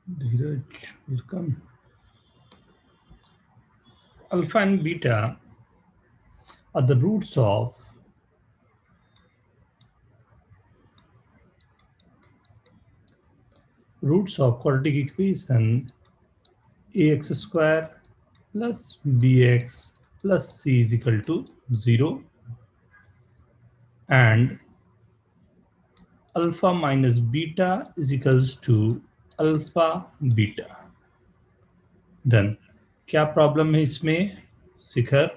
Dheeraj, welcome. Alpha and beta are the roots of quadratic equation ax square plus bx plus c is equal to 0 and alpha minus beta is equals to alpha beta. Then क्या problem है इसमें Shikhar?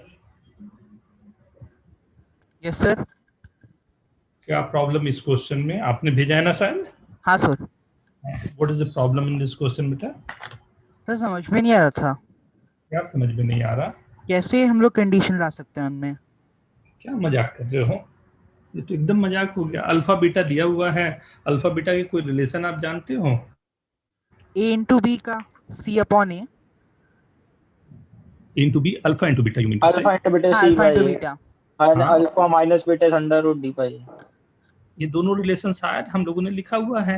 Yes sir. क्या problem इस question में आपने भेजा है ना शायद? हाँ सर। What is the problem in this question बेटा? सर समझ में नहीं आ रहा था क्या समझ में नहीं आ रहा? कैसे हम लोग कंडीशन ला सकते हैं उनमें। क्या मजाक कर रहे हो? ये तो एकदम मजाक हो गया। अल्फा बीटा दिया हुआ है, अल्फा बीटा के कोई रिलेशन आप जानते हो? ए इंटू बी का C upon A. Into B, alpha into beta, you mean to say? Alpha into beta हाँ C alpha by into A beta. And हाँ, alpha minus beta is under root D by A. ये दोनों relation शायद हम लोगों ने लिखा हुआ है।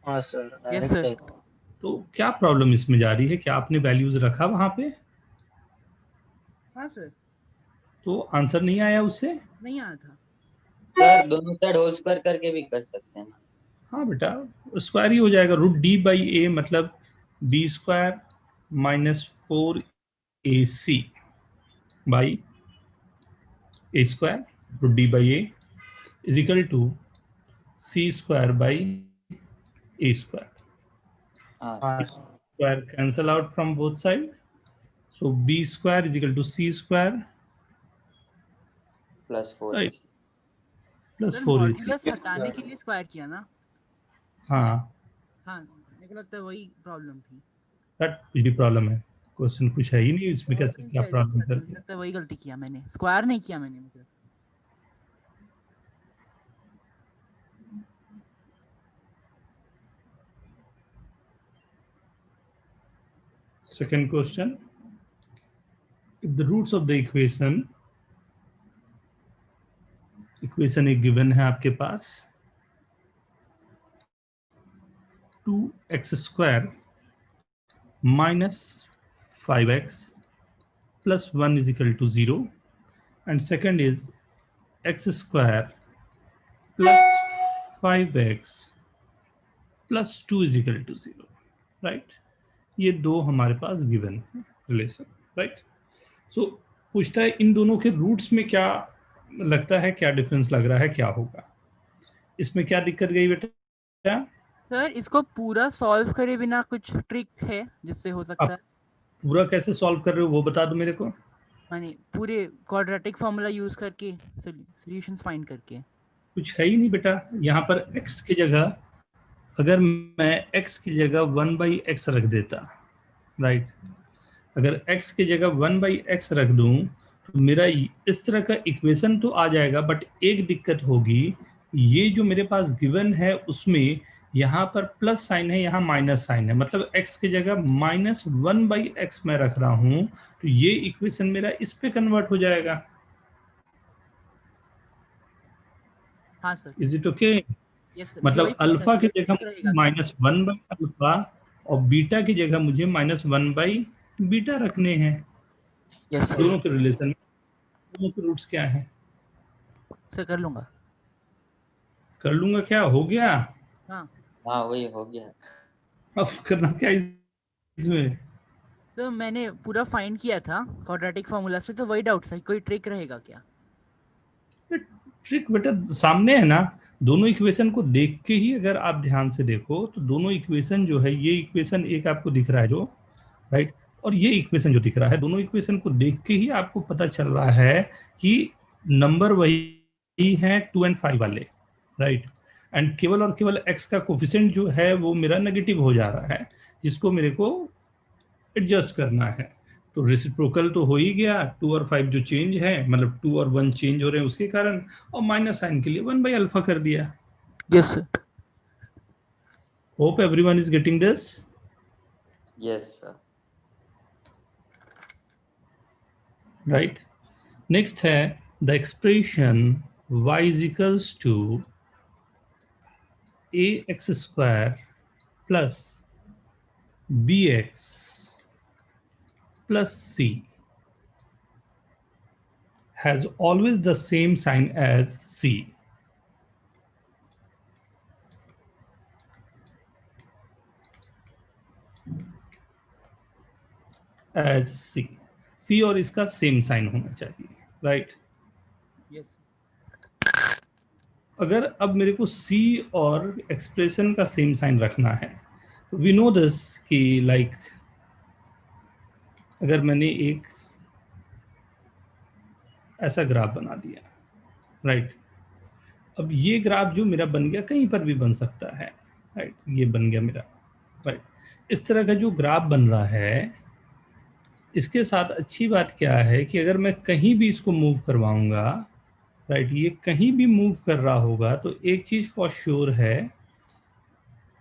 हाँ सर, यस डायरेक्ट है। सर। तो क्या प्रॉब्लम इसमें जा रही है? क्या आपने वैल्यूज रखा वहां पे? हाँ सर। तो आंसर नहीं आया उससे? नहीं आया था सर दोनों साइड होल स्क्वायर करके भी कर सकते हैं। हाँ बेटा, स्क्वायर ही हो जाएगा। रूट डी बाई ए मतलब b square minus 4ac by a square, root D by a is equal to c square by a square. हाँ Square cancel out from both sides. So b square is equal to c square plus 4 right plus sir 4ac. Modulus हटाने के लिए square किया ना। हाँ, हाँ मेरे को लगता है वही प्रॉब्लम थी। that कुछ भी प्रॉब्लम है? क्वेश्चन कुछ है ही नहीं इसमें, कैसे क्या प्रॉब्लम कर? मुझे लगता है वही गलती किया मैंने, स्क्वायर नहीं किया मैंने। मतलब Second question, if the roots of the equation एक गिवन है आपके पास 2x square minus 5x plus 1 is equal to 0, and second is x square plus 5x plus 2 is equal to 0, right? ये दो हमारे पास गिवन है रिलेशन, राइट? सो पूछता है इन दोनों के रूट्स में क्या लगता है, क्या डिफरेंस लग रहा है, क्या होगा इसमें? क्या दिक्कत गई बेटा? सर इसको पूरा सॉल्व करे बिना कुछ ट्रिक है जिससे हो सकता है? पूरा कैसे सॉल्व कर रहे हो वो बता दो मेरे को। यानी पूरे क्वाड्रेटिक फार्मूला यूज करके सॉल्यूशंस फाइंड करके। कुछ है ही नहीं बेटा। यहाँ पर x की जगह अगर मैं x की जगह 1/x रख देता, राइट, अगर x की जगह 1/x रख दूं तो मेरा इस तरह का इक्वेशन तो आ जाएगा, बट एक दिक्कत होगी, ये जो मेरे पास गिवन है उसमें यहाँ पर प्लस साइन है, यहाँ माइनस साइन है, मतलब x की जगह -1/x मैं रख रहा हूँ, तो ये इक्वेशन मेरा इस पे कन्वर्ट हो जाएगा। हाँ सर। Is it okay? Yes sir. मतलब अल्फा की जगह -1/अल्फा और बीटा की जगह मुझे -1/बीटा रखने हैं। यस दोनों के रिलेशन में दोनों के रूट्स क्या हैं? सर कर लूंगा। कर लूंगा क्या हो गया? हाँ हाँ वही हो गया। अब करना क्या इसमें? सर मैंने पूरा फाइंड किया था क्वाड्रेटिक फार्मूला से, तो वही डाउट था कोई ट्रिक रहेगा क्या। ट्रिक बेटा सामने है ना। दोनों इक्वेशन को देख के ही अगर आप ध्यान से देखो तो दोनों इक्वेशन जो है, ये इक्वेशन एक आपको दिख रहा है जो, राइट, और ये इक्वेशन जो दिख रहा है, दोनों इक्वेशन को देख के ही आपको पता चल रहा है कि नंबर वही है 2 और 5 वाले, राइट, एंड केवल और केवल x का कोफिशिएंट जो है वो मेरा नेगेटिव हो जा रहा है, जिसको मेरे को एडजस्ट करना है। तो रेसिप्रोकल तो हो ही गया, 2 और 5 जो चेंज है, मतलब 2 और 1 चेंज हो रहे हैं उसके कारण, और माइनस साइन के लिए 1/अल्फा कर दिया। Yes sir. Hope everyone is getting this. Yes sir. Right, next है the expression y is equals to ax square plus bx plus c has always the same sign as c. As c. c और इसका same sign होना चाहिए, right? Yes अगर अब मेरे को c और एक्सप्रेशन का सेम साइन रखना है, वी नो दिस कि लाइक अगर मैंने एक ऐसा ग्राफ बना दिया, राइट? अब ये ग्राफ जो मेरा बन गया कहीं पर भी बन सकता है, राइट? ये बन गया मेरा, राइट? इस तरह का जो ग्राफ बन रहा है, इसके साथ अच्छी बात क्या है कि अगर मैं कहीं भी इसको मूव करवाऊंगा, राइट, ये कहीं भी मूव कर रहा होगा, तो एक चीज फॉर श्योर है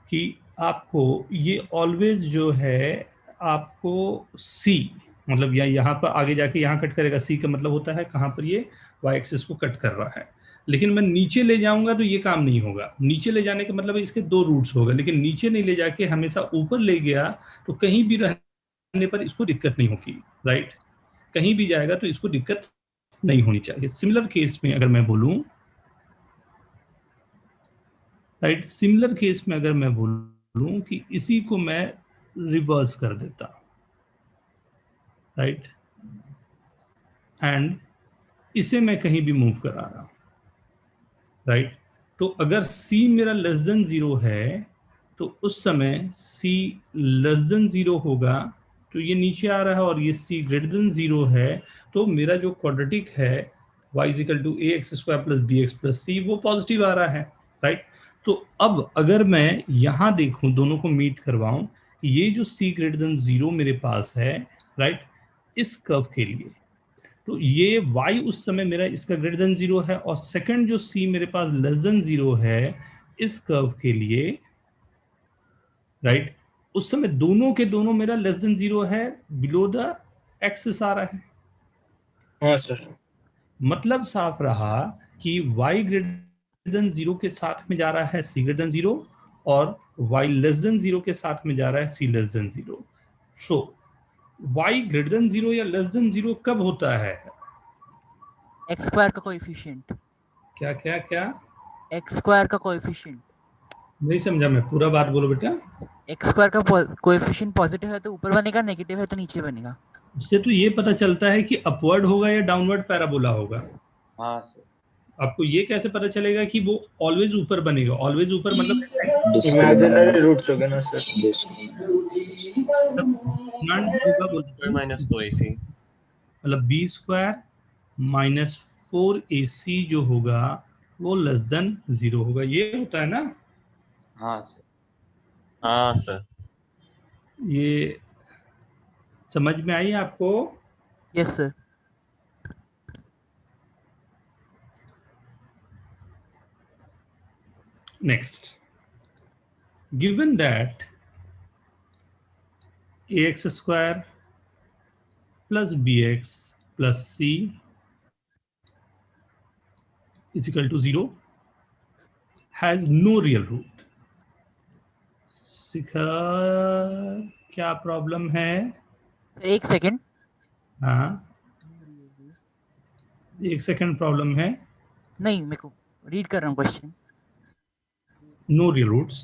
कि आपको ये ऑलवेज जो है आपको सी, मतलब यहाँ पर आगे जाके यहाँ कट करेगा, सी का मतलब होता है कहाँ पर ये वाई एक्सिस को कट कर रहा है। लेकिन मैं नीचे ले जाऊंगा तो ये काम नहीं होगा। नीचे ले जाने का मतलब इसके दो रूट्स होगा, लेकिन नीचे नहीं ले जाके हमेशा ऊपर ले गया तो कहीं भी रहने पर इसको दिक्कत नहीं होगी, राइट? कहीं भी जाएगा तो इसको दिक्कत नहीं होनी चाहिए। सिमिलर केस में अगर मैं बोलूं, राइट, सिमिलर केस में अगर मैं बोलूं कि इसी को मैं रिवर्स कर देता, राइट, एंड इसे मैं कहीं भी मूव करा रहा, राइट, तो अगर c मेरा लेस देन 0 है तो उस समय c लेस देन 0 होगा तो ये नीचे आ रहा है, और ये c ग्रेटर देन 0 है तो मेरा जो क्वाड्रेटिक है y equal to ax square plus bx plus c वो पॉजिटिव आ रहा है, राइट? तो अब अगर मैं यहाँ देखूं, दोनों को मीट करवाऊं, ये जो c ग्रेटर देन 0 मेरे पास है, राइट, इस कर्व के लिए, तो ये y उस समय मेरा इसका ग्रेटर देन 0 है, और सेकंड जो c मेरे पास लेस देन 0 है इस कर्व के लिए, राइट, उस समय दोनों के दोनों मेरा लेस देन 0 है, बिलो द एक्सिस आ रहा है। हाँ सर। मतलब साफ रहा कि y ग्रेटर देन 0 के साथ में जा रहा है c ग्रेटर देन 0, और y लेस देन 0 के साथ में जा रहा है c लेस देन 0। सो y ग्रेटर देन 0 या लेस देन 0 कब होता है? एक्स स्क्वायर का कोएफिशिएंट। क्या क्या क्या? एक्स स्क्वायर का कोएफिशिएंट। नहीं समझा मैं, पूरा बात बोलो बेटा। एक्स स्क्वायर का कोएफिशिएंट पॉजिटिव है तो ऊपर बनेगा, नेगेटिव है तो नीचे बनेगा। उससे तो ये पता चलता है कि अपवर्ड होगा या डाउनवर्ड पैराबोला होगा। हाँ सर। आपको ये कैसे पता चलेगा कि वो ऑलवेज ऊपर बनेगा? ऑलवेज ऊपर मतलब इमेजिनरी रूट्स हो गए ना सर। माइनस 2ac मतलब b स्क्वायर माइनस 4ac जो होगा वो लेस देन 0 होगा, ये होता है ना? हाँ सर। हाँ सर। ये समझ में आई आपको? Yes sir. Next, given that ax square plus bx plus c is equal to 0 has no real root. शिखर क्या प्रॉब्लम है? एक सेकंड। हाँ, एक सेकंड प्रॉब्लम है। नहीं, मेरे को रीड कर रहा हूँ question. No real roots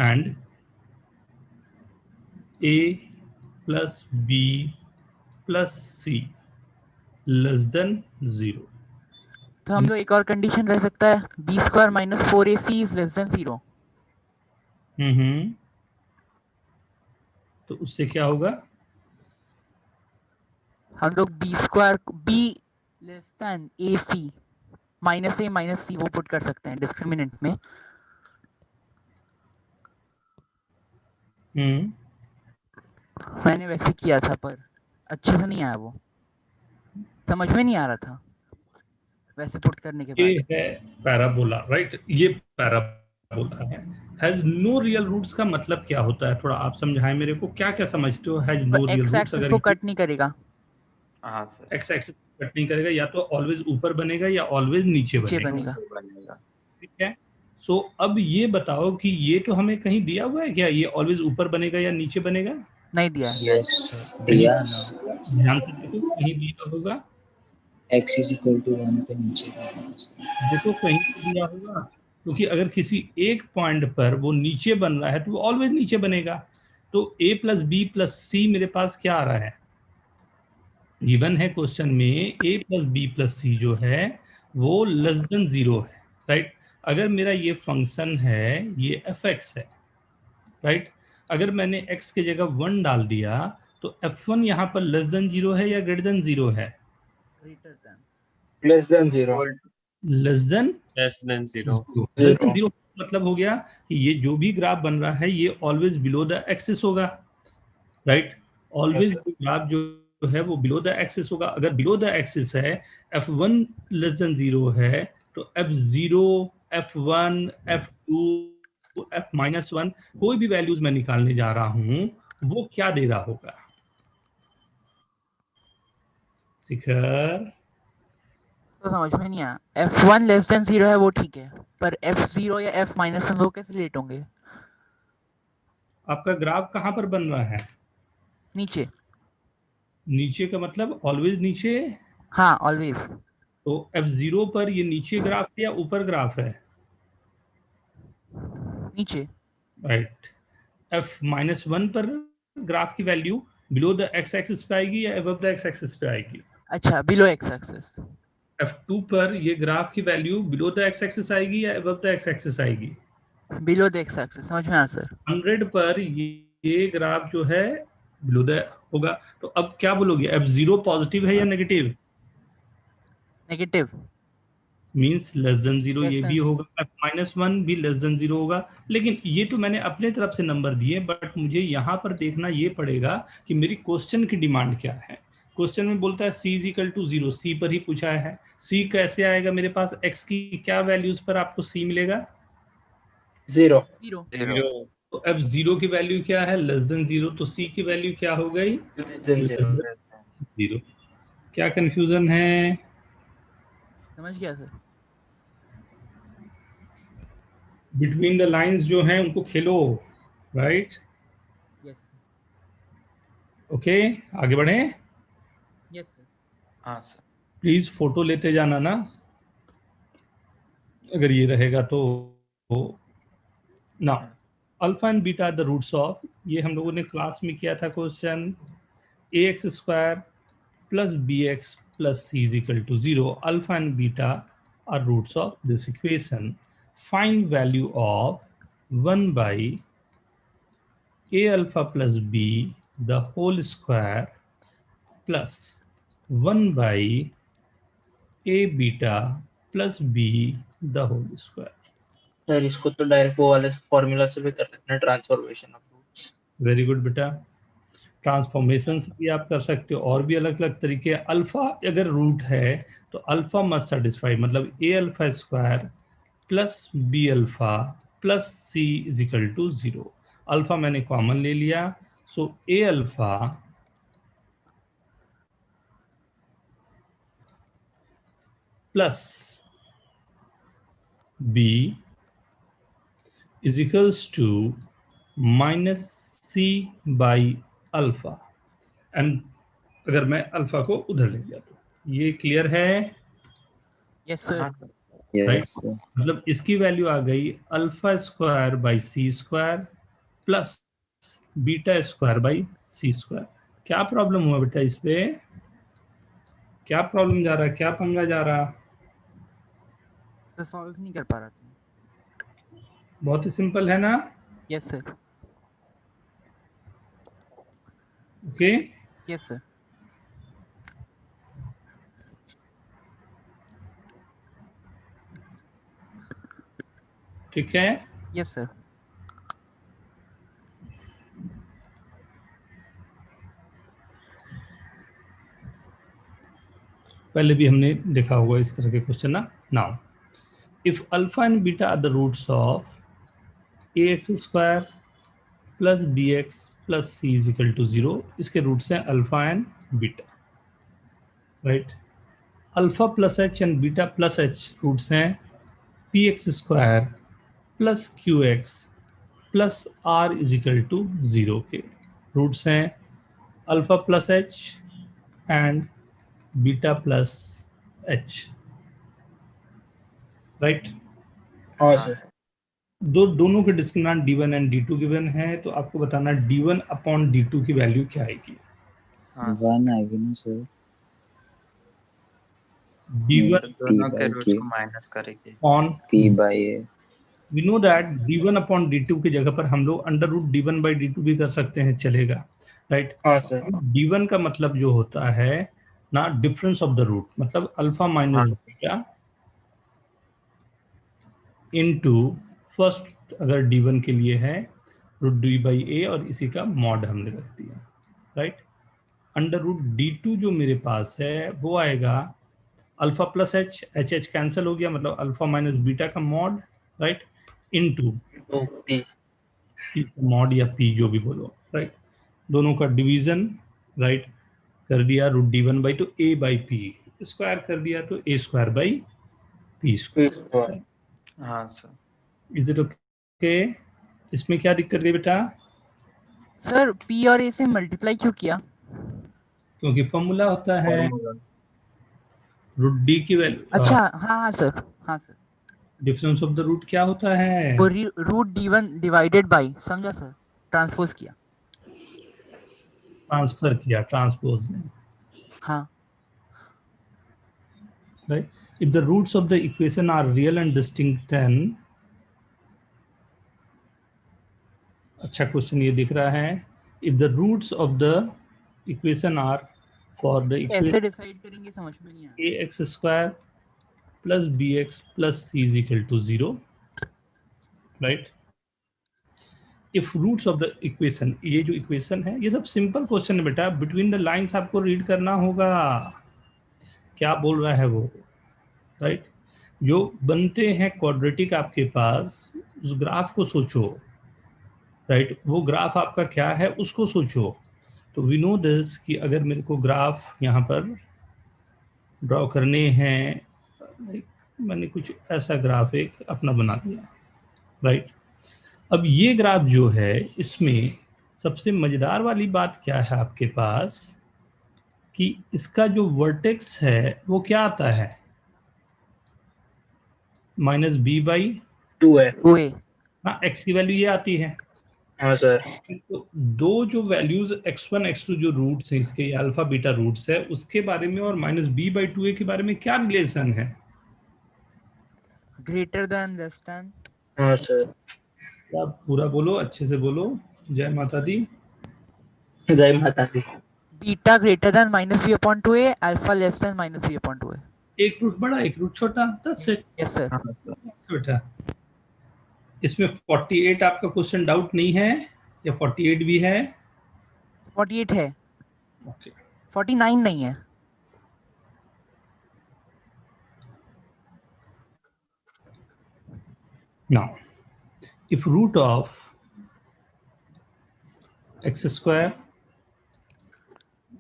and a plus b plus c less than 0. तो हम लोग एक और कंडीशन रह सकता है, B square minus 4ac is less than 0। तो उससे क्या होगा? हम लोग B square B less than A C minus A minus C वो पुट कर सकते हैं डिस्क्रिमिनेंट में। मैंने वैसे किया था पर अच्छे से नहीं आया, वो समझ में नहीं आ रहा था वैसे पुट करने के बाद। ये है पैराबोला, राइट? ये पैराबोला है। हैज नो रियल रूट्स का मतलब क्या होता है? थोड़ा आप समझाएं मेरे को, क्या क्या समझते हो has no real x roots? Axis अगर को कट नहीं करेगा। हाँ सर। एक्स एक्सिस कट नहीं करेगा, या तो ऑलवेज ऊपर बनेगा या ऑलवेज नीचे बनेगा, बनेगा। ठीक है? सो अब ये बताओ कि ये तो हमें कहीं दिया हुआ है क्या, ये ऑलवेज ऊपर बनेगा या नीचे बनेगा? नहीं दिया है। यस दिया ना, ध्यान से देखो, कहीं दिया होगा, x इज इक्वल टू 1 पे नीचे देखो कहीं तो दिया होगा, क्योंकि अगर किसी एक पॉइंट पर वो नीचे बन रहा है तो वो ऑलवेज नीचे बनेगा। तो a प्लस बी प्लस सी मेरे पास क्या आ रहा है, गिवन है क्वेश्चन में a प्लस बी प्लस सी जो है वो लेस देन 0 है, राइट। अगर मेरा ये फंक्शन है, ये f(x) है, राइट। अगर मैंने x की जगह 1 डाल दिया तो f1 यहाँ पर लेस देन 0 है या ग्रेटर देन 0 है? Greater than. Less than 0. Less than Less than 0. Less than 0 मतलब हो गया कि ये जो भी ग्राफ बन रहा है ये ऑलवेज बिलो द एक्सिस होगा, राइट। ऑलवेज ग्राफ जो है वो बिलो द एक्सिस होगा। अगर बिलो द एक्सिस है, f1 लेस देन 0 है, तो f0, f1, f2, f-1 कोई भी वैल्यूज मैं निकालने जा रहा हूं वो क्या दे रहा होगा? शिखर, तो समझ में नहीं आया। f1 लेस देन 0 है वो ठीक है, पर f0 या f-1 वो कैसे रिलेट होंगे? आपका ग्राफ कहां पर बन रहा है? नीचे। नीचे का मतलब ऑलवेज नीचे। हाँ ऑलवेज। तो f0 पर ये नीचे ग्राफ है या ऊपर ग्राफ है? नीचे। राइट। f-1 पर ग्राफ की value below the x axis पे आएगी या अबव द एक्स एक्सिस पे आएगी? अच्छा बिलो एक्स एक्सिस। f2 पर ये ग्राफ की value below the x axis आएगी या अबव द एक्स एक्सिस आएगी? Below the x axis. समझ में आया सर। 100 पर ये ग्राफ जो है बिलो द होगा। तो अब क्या बोलोगे, f0 पॉजिटिव है या negative? Negative. Means less than 0 Less ये than भी 0. होगा, f-1 भी लेस देन 0 होगा। लेकिन ये तो मैंने अपने तरफ से नंबर दिए, बट मुझे यहाँ पर देखना ये पड़ेगा कि मेरी क्वेश्चन की डिमांड क्या है। क्वेश्चन में बोलता है c is equal to 0, c पर ही पूछा है। c कैसे आएगा मेरे पास, x की क्या वैल्यूज पर आपको c मिलेगा? 0. 0. 0. तो अब 0 की वैल्यू क्या है, लेस देन 0, तो c की वैल्यू क्या हो गई, लेस देन 0. 0। क्या कंफ्यूजन है? समझ गया सर। बिटवीन द लाइंस जो हैं उनको खेलो, राइट। यस ओके, आगे बढ़े। Yes sir. हाँ सर. प्लीज फोटो लेते जाना ना, अगर ये रहेगा तो। ना, alpha and beta the roots of, ये हम लोगों ने क्लास में किया था question, ax² plus bx plus c is equal to 0। Alpha and beta are roots of this equation. Find value of 1 by a alpha plus b the whole square plus 1 by a beta plus b the whole square. Sir इसको तो direct वो वाले formula से भी कर सकते हैं, transformation of roots. Very good बेटा, ट्रांसफॉर्मेशन से भी आप कर सकते हो, और भी अलग अलग तरीके। अल्फा अगर रूट है तो अल्फा मस्ट सेटिस्फाई, मतलब a alpha square plus b alpha plus c is equal to 0। Alpha मैंने कॉमन ले लिया, so a alpha plus b is equals to minus c by alpha. And अगर मैं alpha को उधर ले गया तो ये क्लियर है, यस सर। राइट। मतलब इसकी वैल्यू आ गई alpha square by c square plus beta square by c square. क्या प्रॉब्लम हुआ बेटा, इस पे क्या प्रॉब्लम जा रहा है, क्या पंगा जा रहा? सर सॉल्व नहीं कर पा रहा था। बहुत ही सिंपल है ना। Yes sir. Okay, yes sir. ठीक है। Yes sir. पहले भी हमने देखा होगा इस तरह के क्वेश्चन ना। Now if alpha and beta are the roots of ax square plus bx plus c is equal to 0, इसके रूट्स हैं alpha and beta, right. Alpha plus h and beta plus h roots हैं px square plus q x plus r is equal to 0 के। Roots हैं alpha plus h and beta plus h, right. हाँ सर। दोनों के discriminant d1 and d2 given है, तो आपको बताना d1 अपॉन d2 की वैल्यू क्या आएगी। हाँ सर। 1 आएगी ना सर, d1 तो p दोनों के by रूट्स q, को माइनस करेंगे। On p by a। We know that d1 upon d2 की जगह पर हम लोग under root d1 by d2 भी कर सकते हैं, चलेगा, राइट। हाँ सर। d1 का मतलब जो होता है ना डिफरेंस ऑफ द रूट, मतलब alpha minus beta into first, अगर d1 के लिए है रूट d बाई a और इसी का मॉड हमने रख दिया, राइट। अंडर रूट d2 जो मेरे पास है वो आएगा alpha plus H, H H cancel हो गया, मतलब अल्फा माइनस बीटा का मॉड, राइट, इनटू तो p। पी मॉड या पी जो भी बोलो, राइट। दोनों का डिवीजन, राइट, कर दिया रूट d1 बाई, तो a बाई पी स्क्वायर कर दिया, तो a square by p p square. Square. हाँ सर। Is it okay? इसमें क्या दिक्कत है बेटा? सर p और a से मल्टीप्लाई क्यों किया? क्योंकि फॉर्मूला होता है फॉर्मूला। रूट डी की वैल्यू, अच्छा हाँ सर, हाँ sir. Difference of the root क्या होता है? वो रूट d1 डिवाइडेड बाई, समझा सर, ट्रांसपोज किया। ट्रांसफर किया, ट्रांसपोज में, हाँ right? If the roots of the equation are real and distinct, then अच्छा क्वेश्चन ये दिख रहा है, if the roots of the equation are for the कैसे equation डिसाइड करेंगे समझ में नहीं आया। ax square plus bx plus c is equal to 0, right? If roots of the equation, ये जो equation है ये सब सिंपल क्वेश्चन है बेटा, बिटवीन द लाइंस आपको रीड करना होगा क्या बोल रहा है वो, राइट। जो बनते हैं क्वाड्रेटिक आपके पास, उस ग्राफ को सोचो, राइट। वो ग्राफ आपका क्या है उसको सोचो। तो वी नो दिस कि अगर मेरे को ग्राफ यहाँ पर ड्रॉ करने हैं, मैंने कुछ ऐसा ग्राफ एक अपना बना दिया, राइट। अब ये ग्राफ जो है इसमें सबसे मजेदार वाली बात क्या है आपके पास कि इसका जो वर्टेक्स है वो क्या आता है, माइनस बी बाई 2 है। 2a। हाँ, एक्स की वैल्यू ये आती है। हाँ सर। तो दो जो वैल्यूज x1 x2 जो रूट्स हैं इसके, अल्फा बीटा रूट्स है, उसके बारे में और माइनस बी बाई 2a के बारे में क्या रिलेशन है? Greater than less than. हाँ सर। आप पूरा बोलो, अच्छे से बोलो, जय माता दी। जय माता दी। Beta greater than minus B upon 2a, alpha less than minus B upon 2a। एक रूट बड़ा एक रूट छोटा, दैट्स इट यस सर। बेटा। इसमें 48 आपका क्वेश्चन डाउट नहीं है या 48 भी है? 48 है, ओके 49 नहीं है। Now if root of x square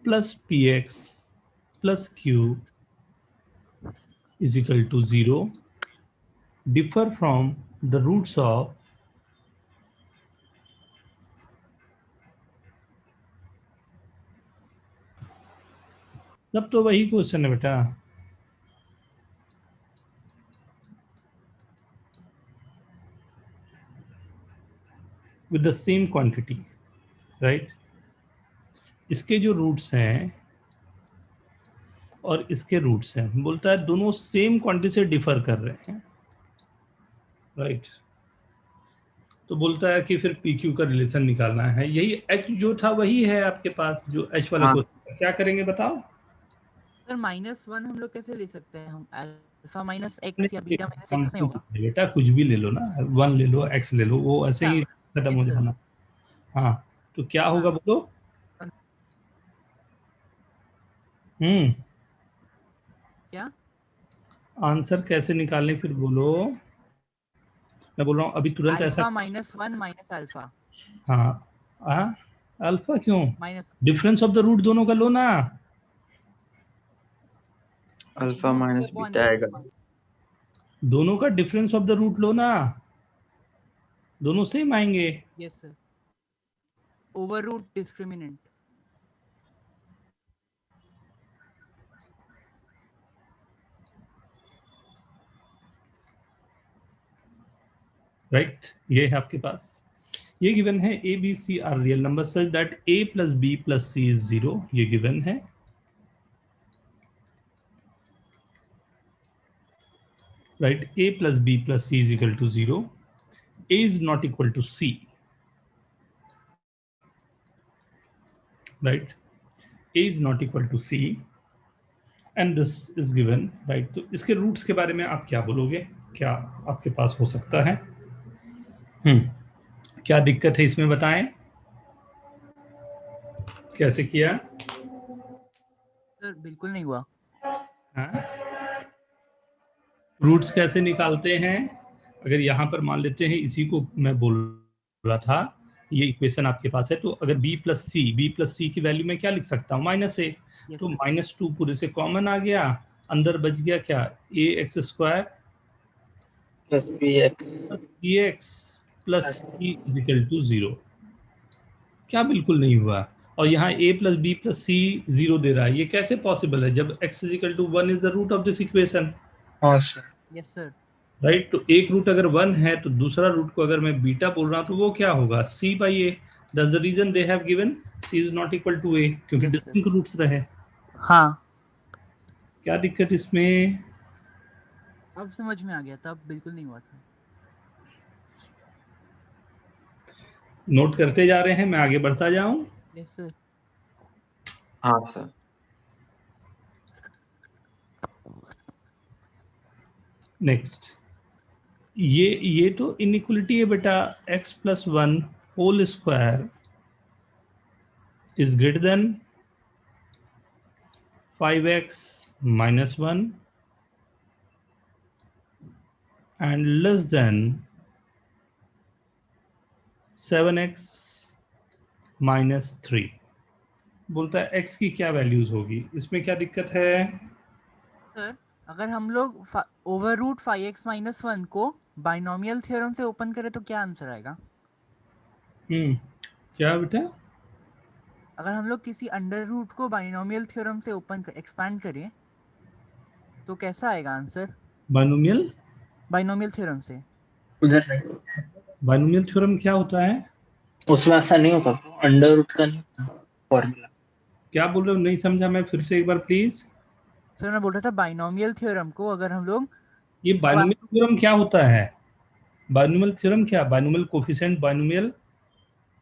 plus px plus q is equal to 0 differ from the roots of तब तो वही क्वेश्चन है बेटा, with the same quantity, right? इसके जो रूट्स हैं और इसके रूट्स हैं, बोलता है दोनों सेम क्वांटिटी से डिफर कर रहे हैं, राइट। तो बोलता है कि फिर पी क्यू का रिलेशन निकालना है, यही एच जो था वही है आपके पास, जो एच वाला हाँ। क्वेश्चन। क्या करेंगे बताओ? सर -1 हम लोग कैसे ले सकते हैं? हम अल्फा माइनस एक्स या बीटा माइनस एक्स नहीं होगा? बेटा कुछ भी ले लो ना, 1 ले लो, x ले लो, वो ऐसे ही खत्म हो Yes, sir. जाना। हाँ, तो क्या होगा बोलो? क्या आंसर कैसे निकालने फिर बोलो? मैं बोल रहा हूँ अभी तुरंत अल्फा ऐसा। -1 माइनस अल्फा हाँ, अल्फा क्यों? Minus difference of the root दोनों का लो ना। अल्फा माइनस बीटा आएगा। दोनों का डिफरेंस ऑफ द रूट लो ना। दोनों सेम आएंगे। Yes sir, over root discriminant. Right, ये है आपके पास। ये गिवन है ए B C are real number such that A plus B plus C is 0, ये गिवन है। Right, a plus b plus c is equal to 0, a is not equal to c, right, a is not equal to c and this is given, right। तो इसके roots के बारे में आप क्या बोलोगे, क्या आपके पास हो सकता है? क्या दिक्कत है इसमें बताएं, कैसे किया? सर बिल्कुल नहीं हुआ। हाँ, रूट्स कैसे निकालते हैं? अगर यहाँ पर मान लेते हैं, इसी को मैं बोल रहा था, ये इक्वेशन आपके पास है, तो अगर b प्लस सी की वैल्यू में क्या लिख सकता हूँ, -a, तो -2 पूरे से कॉमन आ गया, अंदर बच गया क्या, ax² plus bx bx plus c equal to 0। क्या बिल्कुल नहीं हुआ? और यहाँ a plus b plus c 0 दे रहा है, ये कैसे पॉसिबल है जब x equal to 1 is the root of this equation? हाँ सर, यस सर, राइट, तो एक रूट अगर 1 है तो दूसरा रूट को अगर मैं बीटा बोल रहा हूं तो वो क्या होगा, c by a। That's the reason they have given c is not equal to a, क्योंकि Yes, sir. डिस्टिंक्ट रूट्स रहे। हाँ क्या दिक्कत इसमें? अब समझ में आ गया, तब बिल्कुल नहीं हुआ था। नोट करते जा रहे हैं, मैं आगे बढ़ता जाऊं। यस सर, हाँ सर। नेक्स्ट, ये तो इनइक्वलिटी है बेटा, x plus 1 whole square is greater than 5x minus 1 and less than 7x minus 3। बोलता है x की क्या वैल्यूज होगी, इसमें क्या दिक्कत है? सर अगर हम लोग ओवररूट 5x माइनस 1 को बाइनोमियल थ्योरम से ओपन करें तो क्या आंसर आएगा? क्या बेटा? अगर हम लोग किसी अंडर रूट को बाइनोमियल थ्योरम से एक्सपैंड करें तो कैसा आएगा आंसर? बाइनोमियल थ्योरम से। उधर नहीं, बाइनोमियल थ्योरम क्या होता है? उसमें ऐसा नहीं हो सकता, अंडर रूट का नहीं फॉर्मूला। क्या बोल रहे हो, नहीं समझा मैं, फिर से एक बार प्लीज। सर मैं बोल रहा था बाइनोमियल थ्योरम को अगर हम लोग ये बाइनोमियल थ्योरम क्या होता है? बाइनोमियल थ्योरम क्या, बाइनोमियल कोफिशिएंट, बाइनोमियल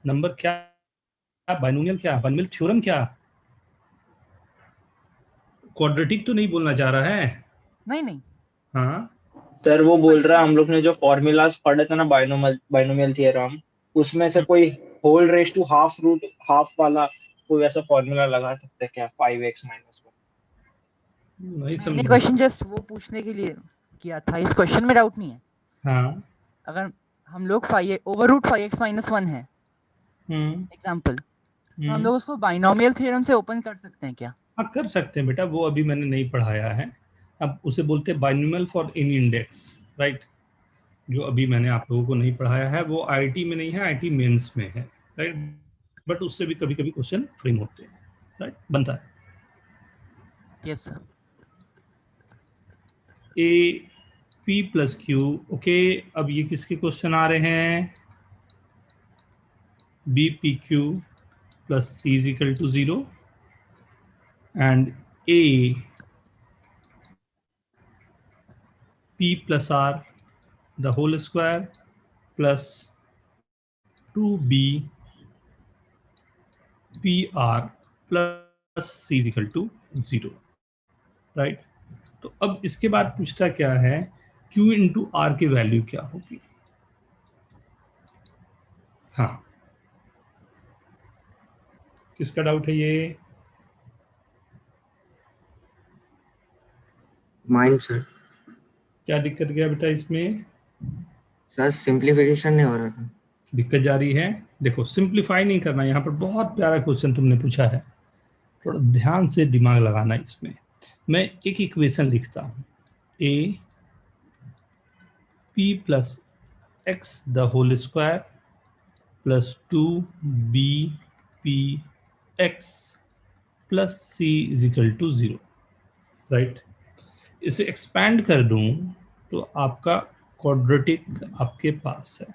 नंबर, क्या बाइनोमियल, क्या बाइनोमियल थ्योरम, क्या क्वाड्रेटिक तो नहीं बोलना चाह रहा है? नहीं। हाँ सर वो बोल रहा है, हम लोग ने जो फॉर्मूलाज पढ़े थे ना बाइनोमियल थ्योरम, उसमें से कोई whole raise to half root half वाला कोई ऐसा फॉर्मूला लगा सकते हैं क्या, 5x माइनस 1? नहीं मैंने समझा। क्वेश्चन जस्ट वो पूछने के लिए किया था, इस क्वेश्चन में डाउट नहीं है। हाँ, अगर हम लोग ओवररूट 5x माइनस 1 है एग्जांपल, तो हम लोग उसको बाइनोमियल थ्योरम से ओपन कर सकते हैं क्या? हाँ कर सकते हैं बेटा, वो अभी मैंने नहीं पढ़ाया है। अब उसे बोलते हैं binomial for any index, right, जो अभी मैंने आप लोगों को नहीं पढ़ाया है, वो आईटी में नहीं है, आईटी मेंस में है, राइट, बट उससे भी कभी कभी क्वेश्चन फ्रेम होते हैं, राइट, बनता है। Yes sir. A p plus q, okay. अब ये किसके क्वेश्चन आ रहे हैं? B p q plus C is equal to 0 and a p plus r the whole square plus 2b p r plus C is equal to 0, right. तो अब इसके बाद पूछता क्या है, Q इंटू आर की वैल्यू क्या होगी? हाँ, किसका डाउट है ये? Mine sir. क्या दिक्कत गया बेटा इसमें? सर सिंप्लीफिकेशन नहीं हो रहा था। दिक्कत जा रही है? देखो, सिंप्लीफाई नहीं करना, यहाँ पर बहुत प्यारा क्वेश्चन तुमने पूछा है, थोड़ा ध्यान से दिमाग लगाना इसमें। मैं एक इक्वेशन लिखता हूँ, ए p plus x the whole square plus 2bpx plus c is equal to 0, right. इसे एक्सपैंड कर दूं तो आपका क्वाड्रेटिक आपके पास है।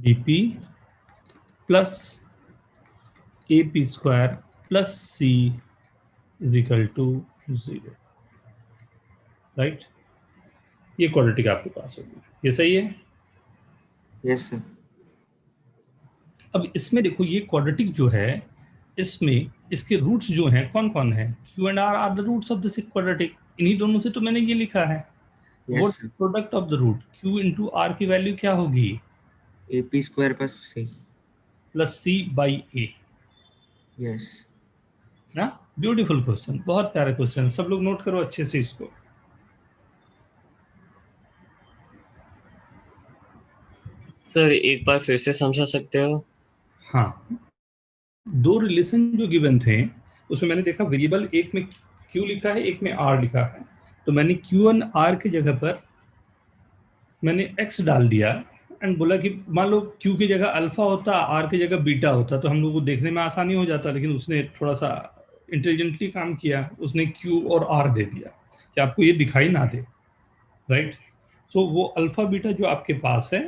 bp plus ap square plus c is equal to 0, right. ये क्वाड्रेटिक आपके पास होगी, ये सही है। Yes sir. अब इसमें देखो ये क्वाड्रेटिक जो है, इसमें इसके रूट्स जो हैं कौन कौन है, q and r are the roots of this quadratic. इन्हीं दोनों से तो मैंने ये लिखा है। Yes what sir. Product of the root q into r की वैल्यू क्या होगी, AP square plus C। Plus c by a yes. ना। ब्यूटीफुल क्वेश्चन, बहुत प्यारा क्वेश्चन, सब लोग नोट करो अच्छे से इसको। सर एक बार फिर से समझा सकते हो? हाँ, दो रिलेशन जो गिवन थे उसमें मैंने देखा वेरिएबल एक में q लिखा है, एक में r लिखा है, तो मैंने q1 r की जगह पर मैंने x डाल दिया एंड बोला कि मान लो q की जगह अल्फा होता, r की जगह बीटा होता, तो हम लोग को देखने में आसानी हो जाता, लेकिन उसने थोड़ा सा इंटेलिजेंटली काम किया, उसने q और r दे दिया कि आपको ये दिखाई ना दे, राइट। सो वो अल्फा बीटा जो आपके पास है,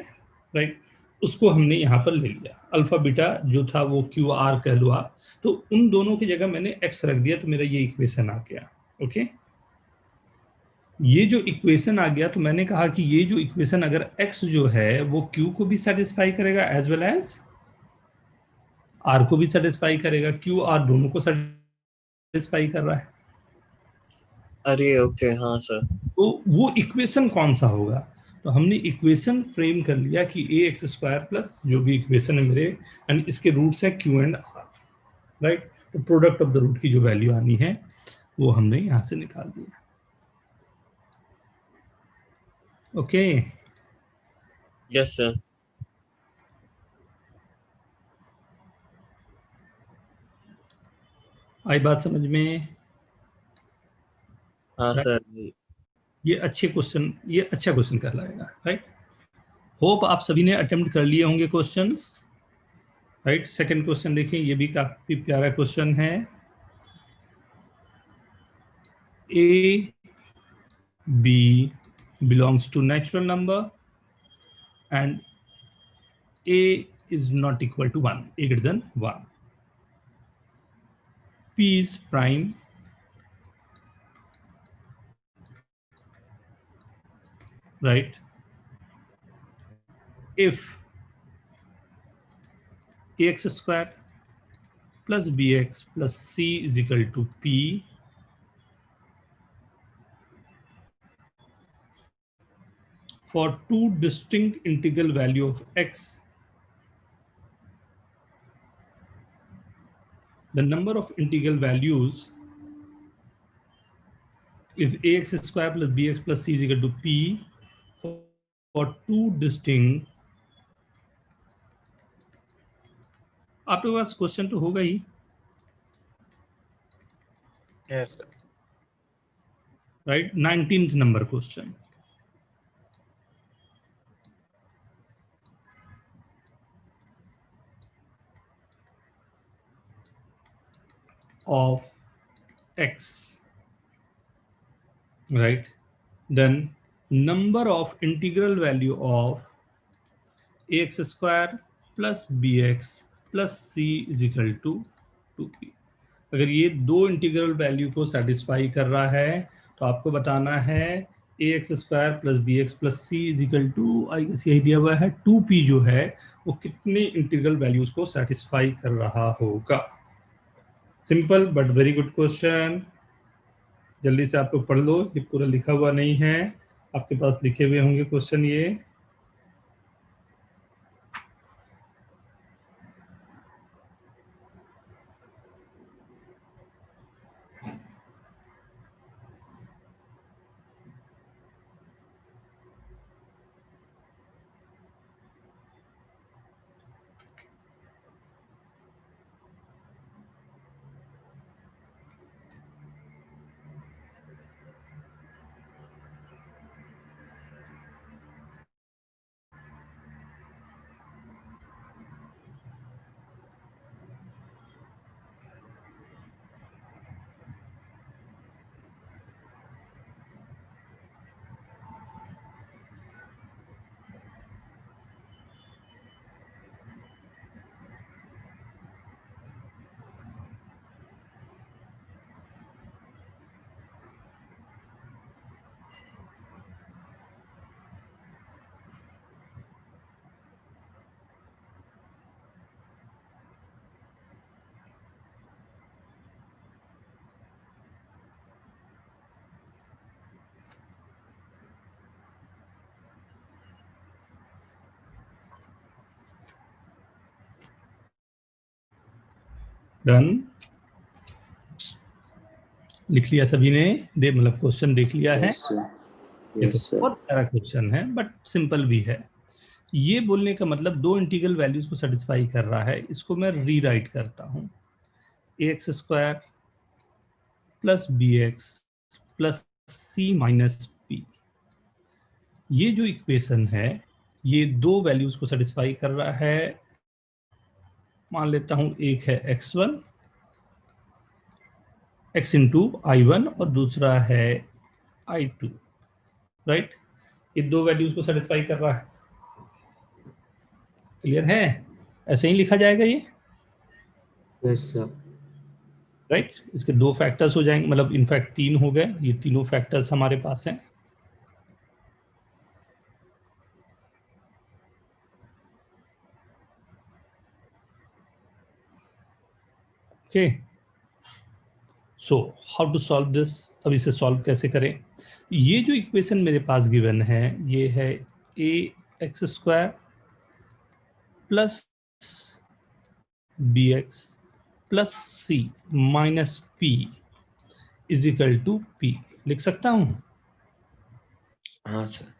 राइट, उसको हमने यहाँ पर ले लिया। अल्फा बीटा जो था वो क्यू आर कह लो आप, तो उन दोनों की जगह मैंने एक्स रख दिया, तो मेरा ये इक्वेशन आ गया। ओके, ये जो इक्वेशन आ गया, तो मैंने कहा कि ये जो इक्वेशन अगर एक्स जो है वो क्यू को भी सेटिस्फाई करेगा एज वेल एज आर को भी सेटिस्फाई करेगा, क्यू आर दोनों को सेटिस्फाई कर रहा है। अरे ओके, हाँ सर। तो वो इक्वेशन कौन सा होगा, तो हमने इक्वेशन फ्रेम कर लिया कि ए एक्स स्क्वायर प्लस जो भी इक्वेशन है मेरे, एंड इसके रूट्स है क्यू एंड आर, राइट। तो प्रोडक्ट ऑफ द रूट की जो वैल्यू आनी है वो हमने यहां से निकाल दिया। Okay, yes sir. आई बात समझ में? हाँ Right? सर। ये अच्छे क्वेश्चन, ये अच्छा क्वेश्चन कहलाएगा, राइट। होप आप सभी ने अटेम्प्ट कर लिए होंगे क्वेश्चंस, राइट। सेकंड क्वेश्चन देखें, ये भी काफी प्यारा क्वेश्चन है। ए b belongs to natural number and a is not equal to 1, a greater than 1. P is prime, right, if ax square plus bx plus c is equal to p for two distinct integral value of x, the number of integral values if ax square plus bx plus c is equal to p for two distinct, आपके पास question तो होगा ही, yes sir. Right. 19th number question, of x, right, then number of integral value of ax square plus bx plus c is equal to 2p। अगर ये दो integral value को satisfy कर रहा है तो आपको बताना है A X square plus B X plus C is equal to, I guess यही दिया हुआ है, 2p जो है वो कितने इंटीग्रल वैल्यूज को सेटिस्फाई कर रहा होगा। Simple but very good question, जल्दी से आप लोग पढ़ लो, ये पूरा लिखा हुआ नहीं है, आपके पास लिखे हुए होंगे क्वेश्चन ये। डन, लिख लिया सभी ने? मतलब क्वेश्चन देख लिया है? Yes, sir. ये तो Yes, sir. बहुत सारा क्वेश्चन है बट सिंपल भी है। ये बोलने का मतलब दो इंटीग्रल वैल्यूज को सेटिस्फाई कर रहा है। इसको मैं रीराइट करता हूं, ax square plus bx plus c minus p। ये जो इक्वेशन है ये दो वैल्यूज को सेटिस्फाई कर रहा है। मान लेता हूं एक है x1 x इंटू i1 और दूसरा है i2, राइट? ये दो वैल्यूज को सेटिस्फाई कर रहा है। क्लियर है? ऐसे ही लिखा जाएगा ये, यस सर। राइट? इसके दो फैक्टर्स हो जाएंगे, मतलब इनफैक्ट तीन हो गए। ये तीनों फैक्टर्स हमारे पास हैं। Okay, so how to solve this? अब इसे सॉल्व कैसे करें? ये जो इक्वेशन मेरे पास गिवन है ये है A X square plus B X plus C minus P is equal to P. लिख सकता हूं? हाँ सर।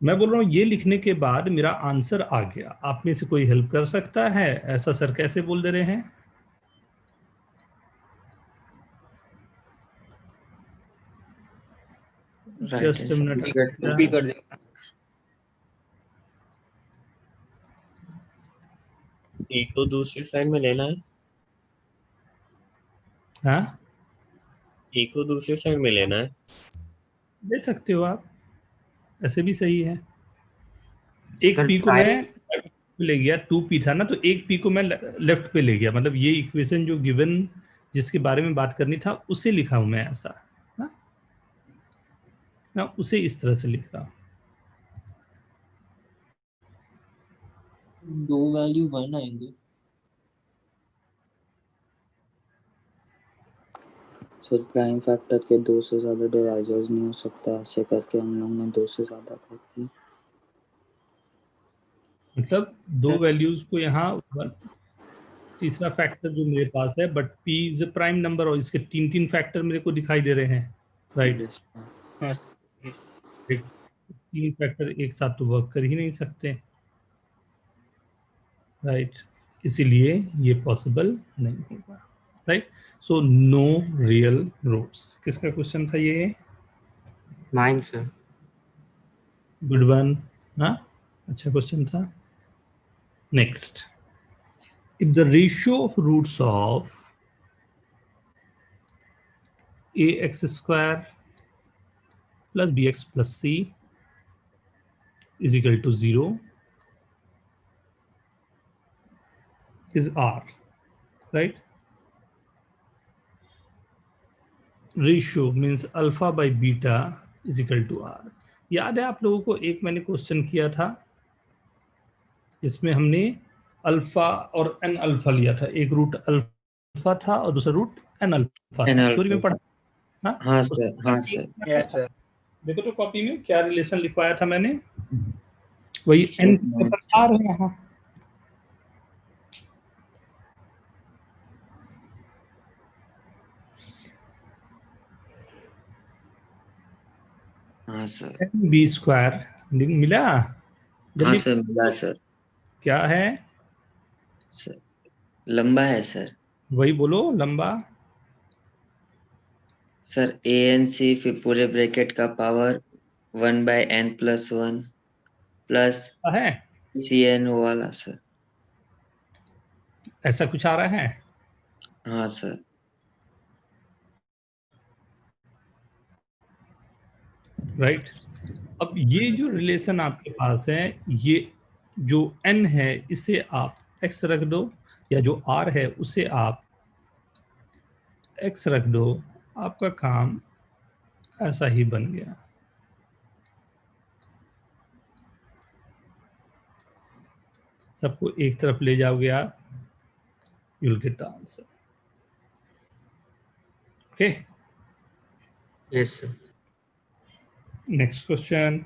मैं बोल रहा हूं ये लिखने के बाद मेरा आंसर आ गया। आप में से कोई हेल्प कर सकता है? ऐसा सर कैसे बोल दे रहे हैं? राइट जस्ट मिनट, कॉपी कर देना। ए को दूसरी साइड में लेना है। हाँ ए को दूसरी साइड में लेना है। ले सकते हो आप, ऐसे भी सही है। एक सर, पी को मैं ले गया, 2p था ना, तो एक पी को मैं लेफ्ट पे ले गया। मतलब ये इक्वेशन जो गिवन जिसके बारे में बात करनी था उसे लिखा हूं मैं ऐसा ना, उसे इस तरह से लिख रहा हूं। दो वैल्यू वन आएंगे सर। प्राइम फैक्टर के दो से ज्यादा डिवाइजर्स नहीं हो सकता, ऐसे करके हम लोग ने दो से ज्यादा कर दी। मतलब दो वैल्यूज को यहाँ तीसरा फैक्टर जो मेरे पास है, but p is a prime number और इसके तीन तीन फैक्टर मेरे को दिखाई दे रहे हैं, राइट? Yes, sir. हाँ, तीन फैक्टर एक साथ तो वर्क कर ही नहीं सकते, राइट? इसीलिए ये पॉसिबल नहीं होगा, right? So no real roots. किसका क्वेश्चन था ये? Mine sir. गुड वन, हाँ अच्छा क्वेश्चन था। Next, if the ratio of roots of ax square plus bx plus c is equal to 0 is r, right? Ratio means alpha by beta is equal to r. याद है आप लोगों को एक मैंने क्वेश्चन किया था जिसमें हमने अल्फा और एन अल्फा लिया था। एक रूट अल्फा था और दूसरा रूट एन अल्फा था। थ्योरी में पढ़ा ना? हाँ सर, हाँ सर। Yes sir. देखो तो कॉपी में क्या रिलेशन लिखवाया था मैंने, वही एन आर है यहाँ। हाँ सर। बी स्क्वायर मिला? हाँ सर, मिला सर। क्या है? सर लंबा है सर। वही बोलो, लंबा। सर ए एन सी फिर पूरे ब्रैकेट का पावर 1/n+1 प्लस है सी एन वाला सर। ऐसा कुछ आ रहा है? हाँ सर। राइट। अब ये जो रिलेशन आपके पास है, ये जो n है इसे आप x रख दो, या जो r है उसे आप x रख दो, आपका काम ऐसा ही बन गया। सबको एक तरफ ले जाओगे आप, you will get the answer. Okay, yes sir. Next question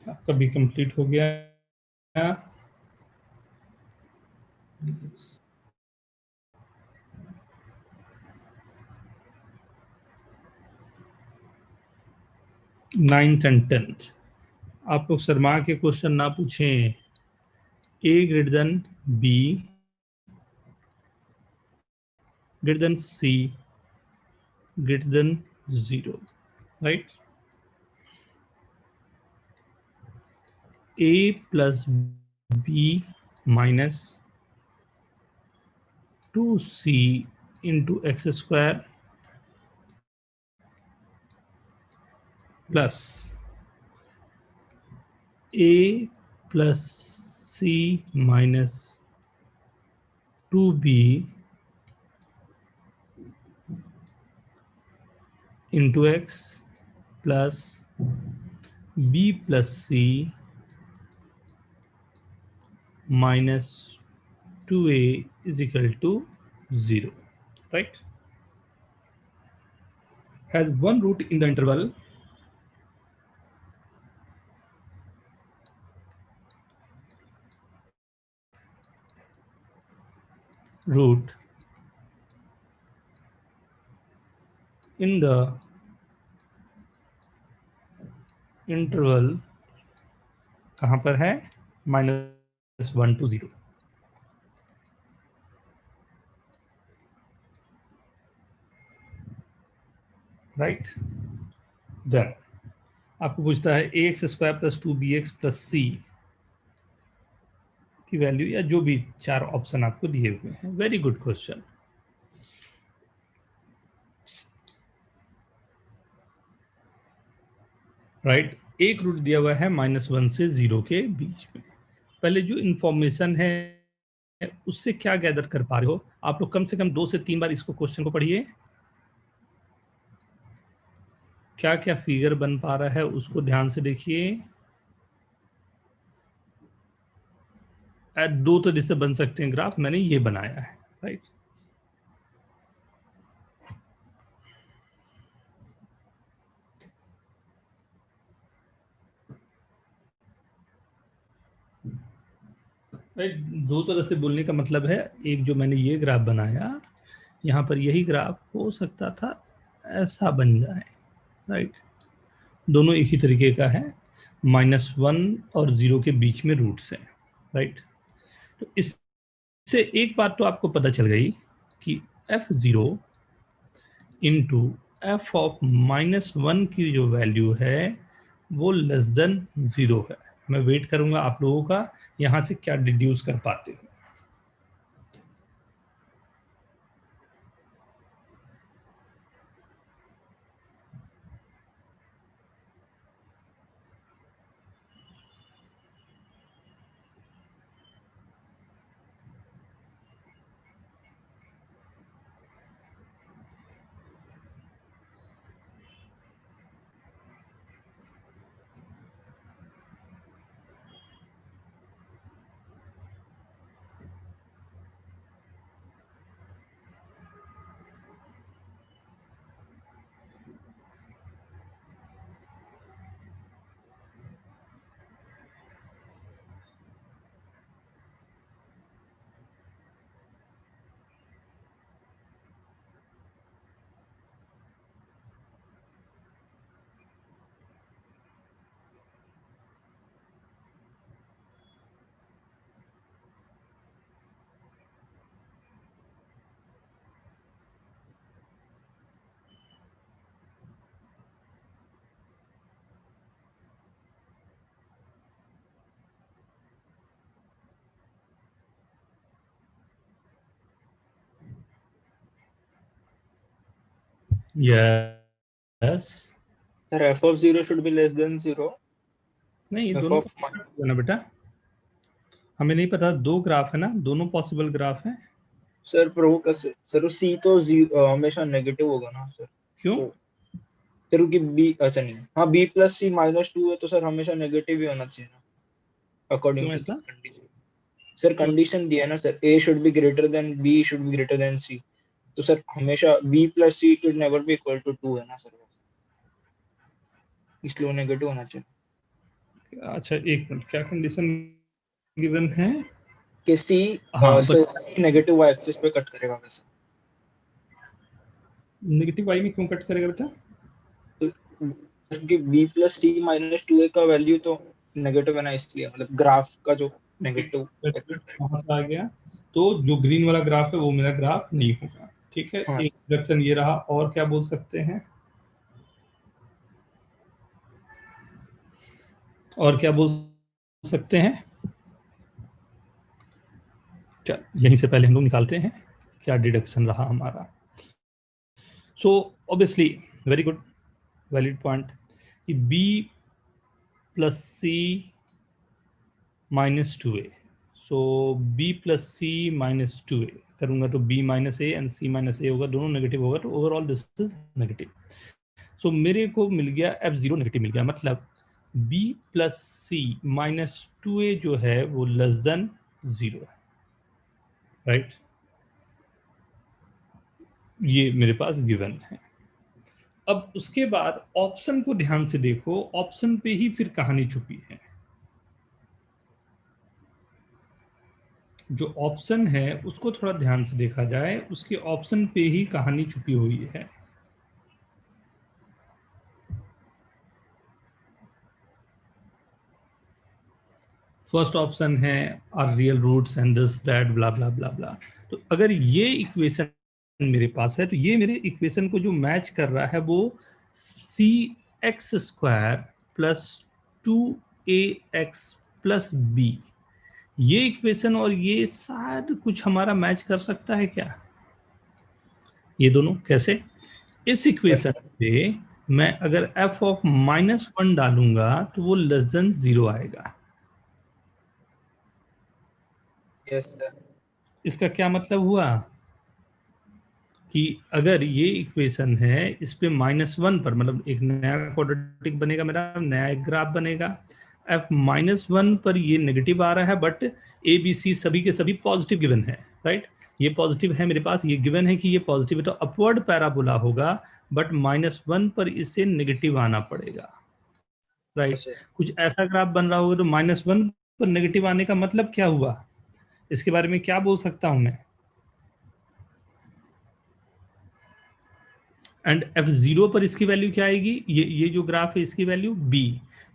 आपका भी कंप्लीट हो गया। 9th एंड 10th आप लोग शर्मा के क्वेश्चन ना पूछें। A greater than B greater than C greater than 0, right? A plus B minus 2C into x square plus A plus C minus 2B into x plus B plus C minus 2A is equal to 0, right? Has one root in the interval root in the interval कहाँ पर है -1 to 0, right. Then आपको पूछता है ax square plus 2bx plus c की value, या जो भी 4 ऑप्शन आपको दिए हुए हैं। Very good question, right. एक रूट दिया हुआ है -1 से 0 के बीच में। पहले जो इंफॉर्मेशन है उससे क्या गैदर कर पा रहे हो आप लोग? कम से कम 2 से 3 बार इसको क्वेश्चन को पढ़िए। क्या क्या फिगर बन पा रहा है उसको ध्यान से देखिए। 2 तरह से बन सकते हैं ग्राफ, मैंने ये बनाया है, राइट। राइट, 2 तरह से बोलने का मतलब है, एक जो मैंने ये ग्राफ बनाया, यहाँ पर यही ग्राफ हो सकता था ऐसा बन जाए, राइट। दोनों एक ही तरीके का है, -1 और 0 के बीच में रूट्स हैं, राइट। तो इससे एक बात तो आपको पता चल गई कि f0 इंटू f ऑफ -1 की जो वैल्यू है वो लेस देन 0 है। मैं वेट करूंगा आप लोगों का यहां से क्या डिड्यूस कर पाते हो। Yes sir f of 0 should be less than 0. नहीं, ये f दोनों of ना बेटा, हमें नहीं पता, 2 ग्राफ है ना, दोनों पॉसिबल ग्राफ है। सर प्रो का सर c तो हमेशा नेगेटिव होगा ना सर। क्यों? सर कि b, अच्छा नहीं, हाँ b plus c -2 है तो सर हमेशा नेगेटिव ही होना चाहिए ना, अकॉर्डिंग टू ऐसा? कंडीशन। सर कंडीशन दिया है ना sir, a should be greater than b should be greater than c, तो सर हमेशा b plus c should never be equal to 2 है ना सर, इसलिए नेगेटिव होना चाहिए। अच्छा एक मिनट, क्या कंडीशन गिवन है कि c नेगेटिव y एक्सिस पे कट करेगा वैसे। नेगेटिव y में क्यों कट करेगा बेटा? क्योंकि b plus t minus 2a का वैल्यू तो नेगेटिव है ना, इसलिए मतलब ग्राफ का जो नेगेटिव कहाँ से आ गया? तो जो ग्रीन वाला ग्राफ है वो मेरा ग्राफ नहीं होगा। ठीक है, हाँ। एक इंट्रोडक्शन ये रहा। और क्या बोल सकते हैं? और क्या बोल सकते हैं? क्या यहीं से पहले हम लोग निकालते हैं क्या डिडक्शन रहा हमारा। So obviously very good, valid point कि b plus C minus 2a, so b plus C minus 2a करूंगा तो b minus A and c minus A होगा, दोनों नेगेटिव होगा, तो overall this is negative. So मेरे को मिल गया f0 नेगेटिव मिल गया, मतलब b plus C minus 2a जो है वो लेस देन 0 है, राइट? ये मेरे पास गिवन है। अब उसके बाद ऑप्शन को ध्यान से देखो, ऑप्शन पे ही फिर कहानी छुपी है। जो ऑप्शन है उसको थोड़ा ध्यान से देखा जाए, उसके ऑप्शन पे ही कहानी छुपी हुई है। फर्स्ट ऑप्शन है are real roots and this that blah blah blah blah. तो अगर ये इक्वेशन मेरे पास है तो ये मेरे इक्वेशन को जो मैच कर रहा है वो C X square plus 2ax plus B, ये इक्वेशन और ये शायद कुछ हमारा मैच कर सकता है क्या? ये दोनों कैसे? इस इक्वेशन पे मैं अगर f ऑफ -1 डालूंगा तो वो लेस देन 0 आएगा। Yes sir. इसका क्या मतलब हुआ कि अगर ये इक्वेशन है, इस पे -1 पर मतलब एक नया क्वाड्रेटिक बनेगा, मेरा नया एक ग्राफ बनेगा। f -1 पर ये नेगेटिव आ रहा है, बट ए बी सी सभी के सभी पॉजिटिव गिवन है, राइट? ये पॉजिटिव है मेरे पास, ये गिवन है कि ये पॉजिटिव है, तो अपवर्ड पैराबोला होगा, बट -1 पर इसे नेगेटिव आना पड़ेगा, राइट? कुछ ऐसा ग्राफ बन रहा होगा तो -1 पर नेगेटिव आने का मतलब क्या हुआ, इसके बारे में क्या बोल सकता हूं मैं? एंड f0 पर इसकी वैल्यू क्या आएगी? ये जो ग्राफ है इसकी वैल्यू b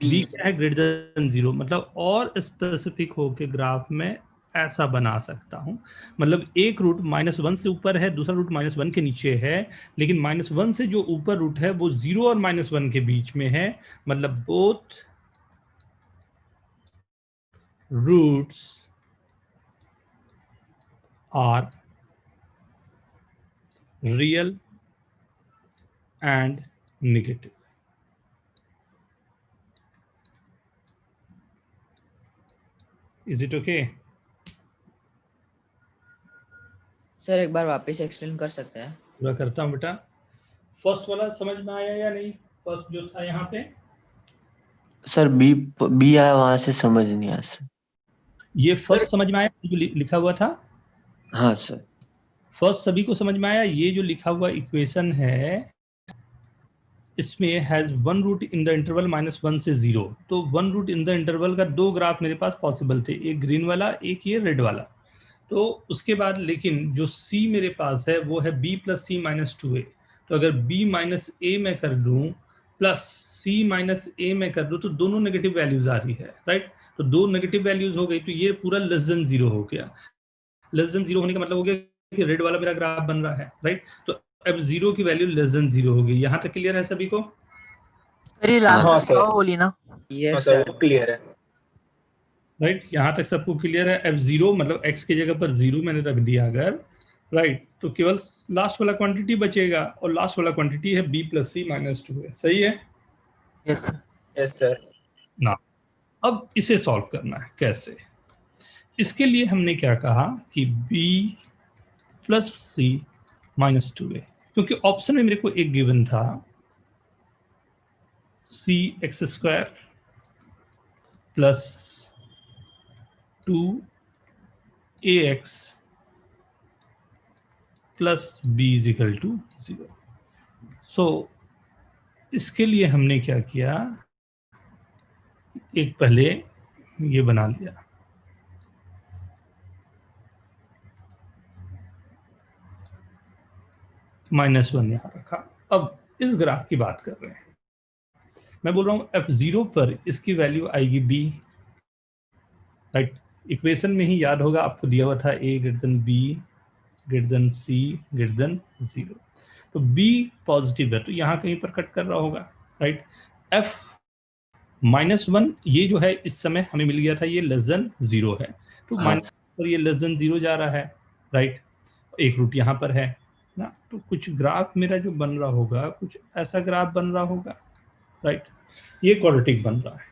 क्या है? ग्रेटर देन 0, मतलब और स्पेसिफिक होके ग्राफ में ऐसा बना सकता हूं, मतलब एक रूट -1 से ऊपर है, दूसरा रूट -1 के नीचे है, लेकिन -1 से जो ऊपर रूट है वो 0 और -1 के बीच में है, मतलब both roots are real and negative. Is it okay? Sir एक बार वापस एक्सप्लेन कर सकते हैं? पूरा करता हूं बेटा। फर्स्ट वाला समझ में आया या नहीं? फर्स्ट जो था यहाँ पे सर बी आया, वहां से समझ नहीं आया सर। ये फर्स्ट समझ में आया जो लिखा हुआ था? हाँ सर। फर्स्ट सभी को समझ में आया? ये जो लिखा हुआ इक्वेशन है इसमें has one root in the interval -1 से 0, तो one root in the interval का दो ग्राफ मेरे पास पॉसिबल थे, एक ग्रीन वाला एक ये रेड वाला। तो उसके बाद लेकिन जो c मेरे पास है वो है b plus C minus 2a, तो अगर b माइनस ए में कर दूं प्लस c माइनस ए में कर दूं तो दोनों नेगेटिव वैल्यूज आ रही है, राइट? तो दो नेगेटिव वैल्यूज हो गई तो ये पूरा लेस देन 0 हो गया। लेस देन 0 होने का मतलब हो गया कि रेड वाला मेरा ग्राफ बन रहा है, राइट? तो अब 0 की वैल्यू लेस देन 0 हो गई। यहाँ तक क्लियर है सभी को? सर ये लास्ट बोली ना? यस सर, क्लियर है। राइट, यहाँ तक सबको क्लियर है? f0 मतलब x की जगह पर 0 मैंने रख दिया अगर, राइट, तो केवल लास्ट वाला क्वांटिटी बचेगा और लास्ट वाला क्वांटिटी है b प्लस सी माइनस 2 है। सही है? Yes sir. Yes sir. ना, अब इसे सॉल्व करना है कैसे? इसके लिए हमने क्या कहा कि b plus C minus 2a, क्योंकि ऑप्शन में मेरे को एक गिवन था C X square plus 2ax plus b is equal to 0। So इसके लिए हमने क्या किया, एक पहले ये बना लिया, -1 यहां रखा। अब इस ग्राफ की बात कर रहे हैं, मैं बोल रहा हूँ F0 पर इसकी वैल्यू आएगी B, राइट। इक्वेशन में ही याद होगा आपको दिया हुआ था A greater than B greater than C greater than 0, तो B पॉजिटिव है तो यहाँ कहीं पर कट कर रहा होगा, राइट। F-1 ये जो है इस समय हमें मिल गया था, ये लेस देन 0 है, तो हाँ माइनस पर ये लेस देन 0 जा रहा है, राइट। एक रूट यहाँ पर है ना, तो कुछ ग्राफ मेरा जो बन रहा होगा कुछ ऐसा ग्राफ बन रहा होगा, राइट। ये क्वाड्रेटिक बन रहा है।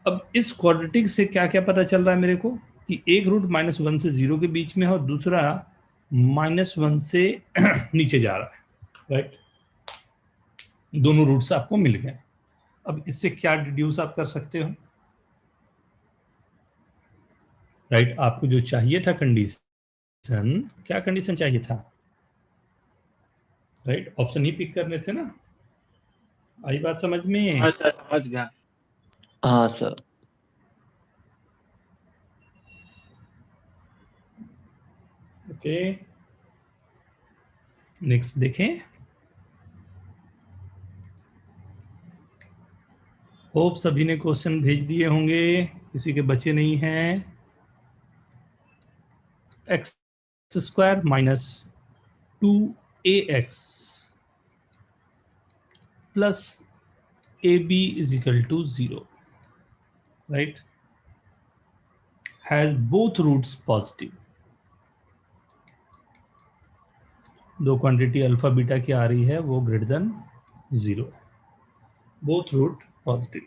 अब इस क्वाड्रेटिक से क्या क्या पता चल रहा है मेरे को कि एक रूट -1 से 0 के बीच में है और दूसरा -1 से नीचे जा रहा है, राइट। दोनों रूट्स आपको मिल गए। अब इससे क्या डिड्यूस आप कर सकते हो, राइट। आपको जो चाहिए था कंडीशन, क्या कंडीशन चाहिए था, राइट। ऑप्शन ही पिक करने थे ना, आई बात समझ में? हाँ सर समझ गया। हाँ सर। ओके, नेक्स्ट देखें। होप सभी ने क्वेश्चन भेज दिए होंगे, किसी के बचे नहीं हैं। x² minus 2ax plus ab is equal to 0, right, has both roots positive। दो क्वांटिटी अल्फा बीटा की आ रही है वो greater than 0, both root positive,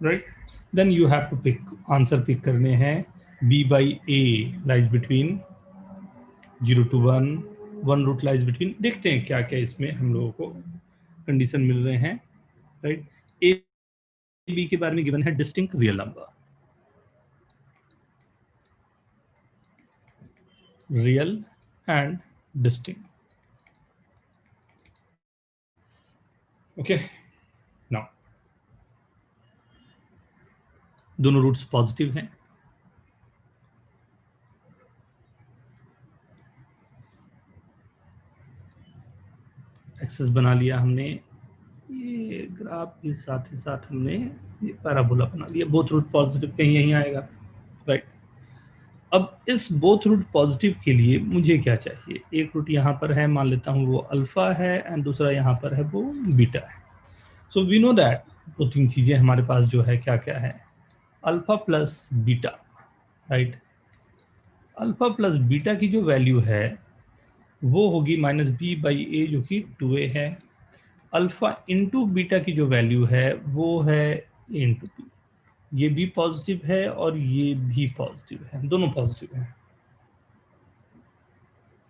right. Then you have to pick, answer pick करने हैं। b by a lies between 0 to 1, 1 root lies between. देखते हैं क्या क्या इसमें हम लोगों को कंडीशन मिल रहे हैं, राइट। ए बी के बारे में गिवन है distinct real number, real and distinct, okay. Now दोनों रूट्स पॉजिटिव हैं, एक्सेस बना लिया हमने, ये ग्राफ के साथ ही साथ हमने ये पैराबोला बना लिया, बोथ रूट पॉजिटिव कहीं यहीं आएगा, राइट। अब इस बोथ रूट पॉजिटिव के लिए मुझे क्या चाहिए, एक रूट यहाँ पर है, मान लेता हूँ वो अल्फा है, एंड दूसरा यहाँ पर है वो बीटा है। सो वी नो दैट दो तीन चीजें हमारे पास जो है क्या क्या है, alpha plus beta, right. Alpha plus beta की जो वैल्यू है वो होगी -b/a जो कि 2a है। अल्फा इंटू बीटा की जो वैल्यू है वो है a इंटू बी। ये भी पॉजिटिव है और ये भी पॉजिटिव है, दोनों पॉजिटिव हैं,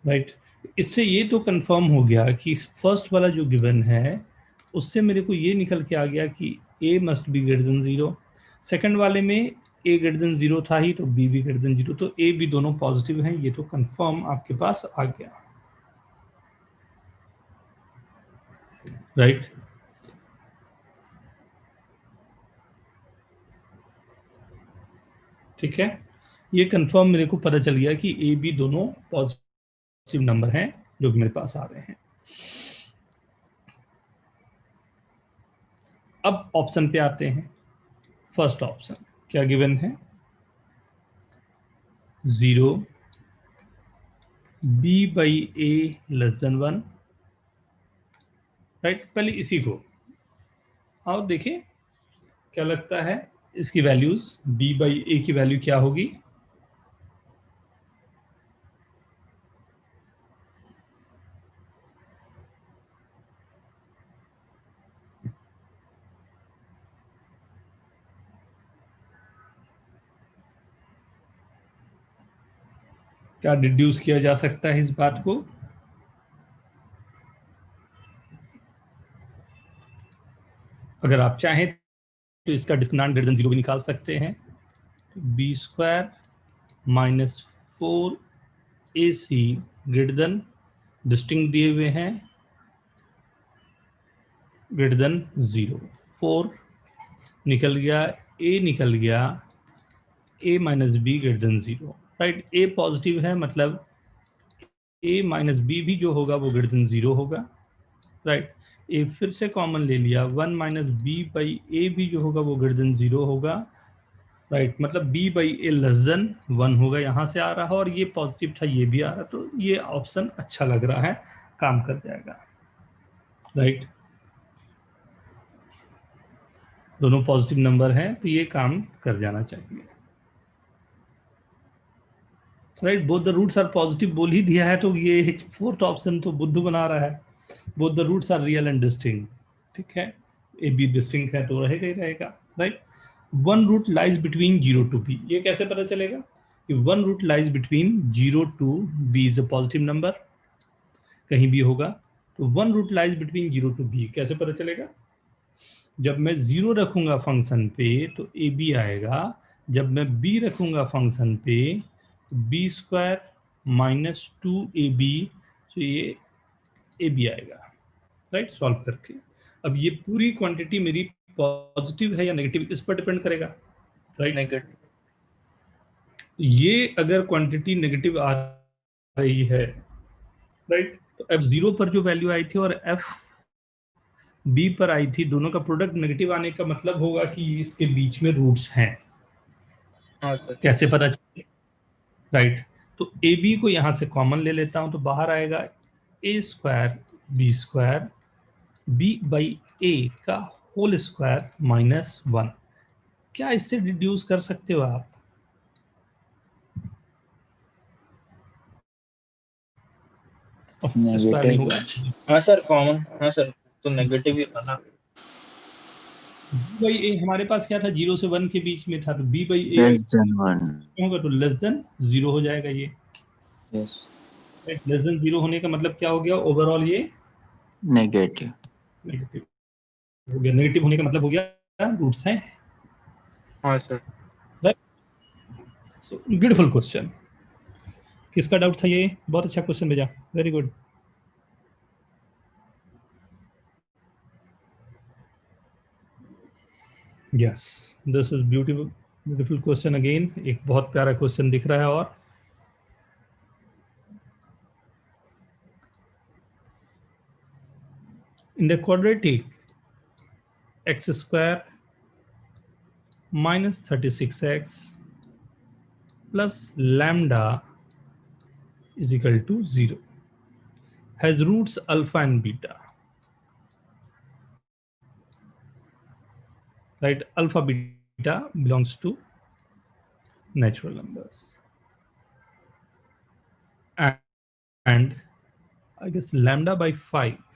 राइट। इससे ये तो कंफर्म हो गया कि फर्स्ट वाला जो गिवन है उससे मेरे को ये निकल के आ गया कि a must be greater than 0। Second वाले में a ग्रेटर देन 0 था ही तो b भी ग्रेटर देन 0, तो a भी दोनों पॉजिटिव हैं, ये तो कंफर्म आपके पास आ गया, राइट। ठीक है, ये कंफर्म मेरे को पता चल गया कि ए बी दोनों पॉजिटिव नंबर हैं जो कि मेरे पास आ रहे हैं। अब ऑप्शन पे आते हैं। फर्स्ट ऑप्शन क्या गिवन है, 0 b/a लेस देन 1, राइट। पहले इसी को आओ देखें क्या लगता है, इसकी वैल्यूज b/a की वैल्यू क्या होगी, क्या डिड्यूस किया जा सकता है इस बात को, अगर आप चाहें तो इसका डिस्क्रिमिनेंट ग्रेटर देन 0 भी निकाल सकते हैं। b² minus 4ac greater than, distinct दिए हुए हैं, ग्रेटर देन 0, 4 निकल गया, a निकल गया, a minus be greater than 0, right. a positive है मतलब a माइनस बी भी जो होगा वो ग्रेटर देन 0 होगा, राइट। ए फिर से कॉमन ले लिया, 1 माइनस बी बाई ए भी जो होगा वो ग्रेटर देन 0 होगा, राइट। मतलब b by a less than 1 होगा, यहाँ से आ रहा है, और ये पॉजिटिव था, ये भी आ रहा, तो ये ऑप्शन अच्छा लग रहा है, काम कर जाएगा, राइट। दोनों पॉजिटिव नंबर हैं तो ये काम कर जाना चाहिए, right. Both the roots are positive बोल ही दिया है, तो ये फोर्थ ऑप्शन तो बुद्धू बना रहा है, both the roots are real and distinct, ठीक है। ए बी डिस्टिंक्ट है तो रहेगा ही रहेगा, right. One root lies between 0 to b, ये कैसे पता चलेगा कि one root lies between 0 to b is a positive number, कहीं भी होगा, तो one root lies between 0 to b कैसे पता चलेगा? जब मैं 0 रखूंगा फंक्शन पे तो ए बी आएगा, जब मैं बी रखूंगा फंक्शन पे तो बी स्क्वायर माइनस 2ab, तो ये ए बी आएगा, राइट, सॉल्व करके। अब ये पूरी क्वांटिटी मेरी पॉजिटिव है या नेगेटिव, इस पर डिपेंड करेगा, राइट। नेगेटिव। ये अगर क्वांटिटी नेगेटिव आ रही है, राइट, तो f0 पर जो वैल्यू आई थी और f b पर आई थी, दोनों का प्रोडक्ट नेगेटिव आने का मतलब होगा कि इसके बीच में रूट्स हैं। हाँ सर। कैसे पता चले, राइट। तो ए बी को यहां से कॉमन ले लेता हूं, तो बाहर आएगा A square B square B by A का होल स्क्वायर माइनस 1। क्या इससे डिड्यूस कर सकते हो आप? स्क्वायर नहीं होगा। हाँ सर, कॉमन, हाँ सर, तो नेगेटिव ही था ना। बाई ए हमारे पास क्या था, 0 से 1 के बीच में था, तो b by a less than 1। होगा तो लेस देन 0 हो जाएगा ये, यस। लेस देन 0 होने का मतलब क्या हो गया, ओवरऑल ये नेगेटिव। नेगेटिव हो गया। नेगेटिव होने का मतलब हो गया रूट्स हैं। हाँ सर। Beautiful question. किसका डाउट था? ये बहुत अच्छा क्वेश्चन भेजा, very good. Yes, this is beautiful, beautiful question again. एक बहुत प्यारा क्वेश्चन दिख रहा है। और in the quadratic x square minus 36x plus lambda is equal to 0 has roots alpha and beta, right? Alpha beta belongs to natural numbers, and I guess lambda by 5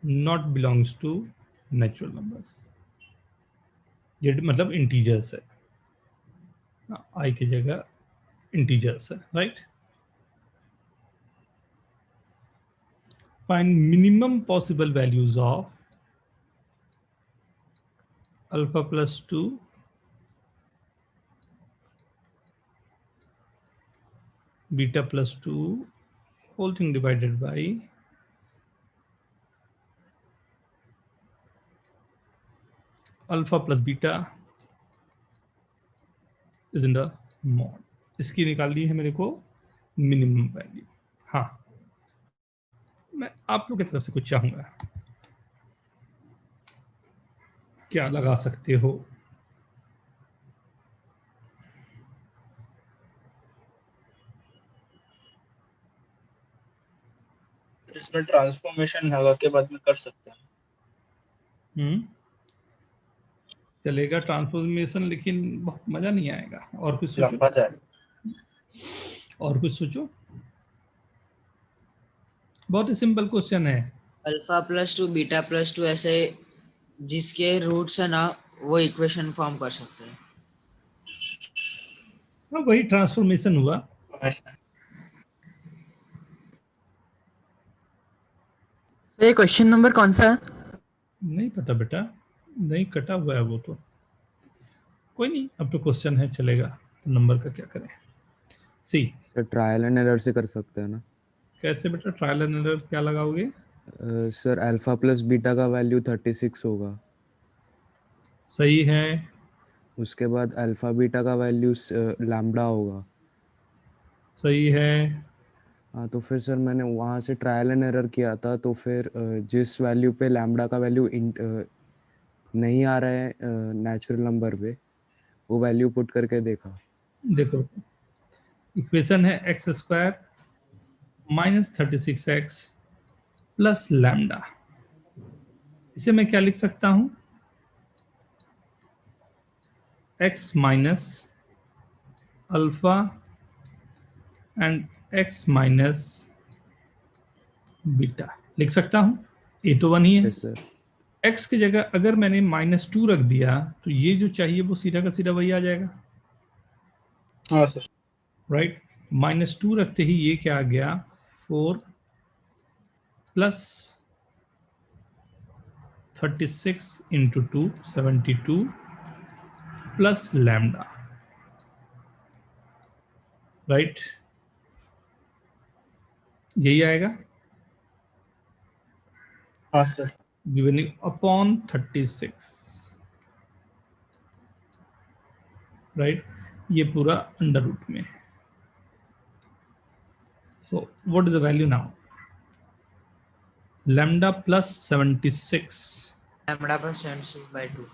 not belongs to natural numbers, ये मतलब integers है, आई की जगह integers है, right. Find minimum possible values of alpha plus 2 beta plus 2 whole thing divided by alpha plus beta is in the mod। इसकी निकालनी है मेरे को मिनिमम वैल्यू। हाँ, मैं आप लोग की तरफ से कुछ चाहूंगा, क्या लगा सकते हो? इसमें ट्रांसफॉर्मेशन लगा के बाद में कर सकते हैं। चलेगा ट्रांसफॉर्मेशन, लेकिन बहुत मजा नहीं आएगा। और कुछ सोचो, लंबा जाए। और कुछ सोचो। बहुत ही सिंपल क्वेश्चन है। अल्फा प्लस 2 बीटा प्लस 2 ऐसे जिसके रूट्स है ना, वो इक्वेशन फॉर्म कर सकते हैं। हाँ, वही ट्रांसफॉर्मेशन हुआ। ये क्वेश्चन नंबर कौन सा है? नहीं पता बेटा, नहीं कटा हुआ है वो तो। कोई नहीं, अब तो क्वेश्चन है, चलेगा। तो नंबर का क्या करें? सी सर ट्रायल एंड एरर से कर सकते हैं ना? कैसे बेटा ट्रायल एंड एरर क्या लगाओगे? सर अल्फा प्लस बीटा का वैल्यू 36 होगा। सही है। उसके बाद अल्फा बीटा का वैल्यू लैम्बडा होगा। सही है। हाँ तो फिर सर मैंने वहाँ से ट्रायल एंड एरर किया था, तो फिर जिस वैल्यू पे लैम्डा का वैल्यू नहीं आ रहा है नेचुरल नंबर पे, वो वैल्यू पुट करके देखा। देखो इक्वेशन है x square minus 36x plus lambda. इसे मैं क्या लिख सकता हूं, x minus alpha and x minus beta लिख सकता हूं। ए तो 1 ही है। Yes sir. x की जगह अगर मैंने -2 रख दिया तो ये जो चाहिए वो सीधा का सीधा वही आ जाएगा। हाँ सर। राइट, -2 रखते ही ये क्या आ गया 4 plus 36 into 2 72 plus lambda. Right, यही आएगा हाँ सर। Given upon 36। राइट, ये पूरा अंडर रूट में। So what is the value now, lambda plus 76 lambda पर 76/2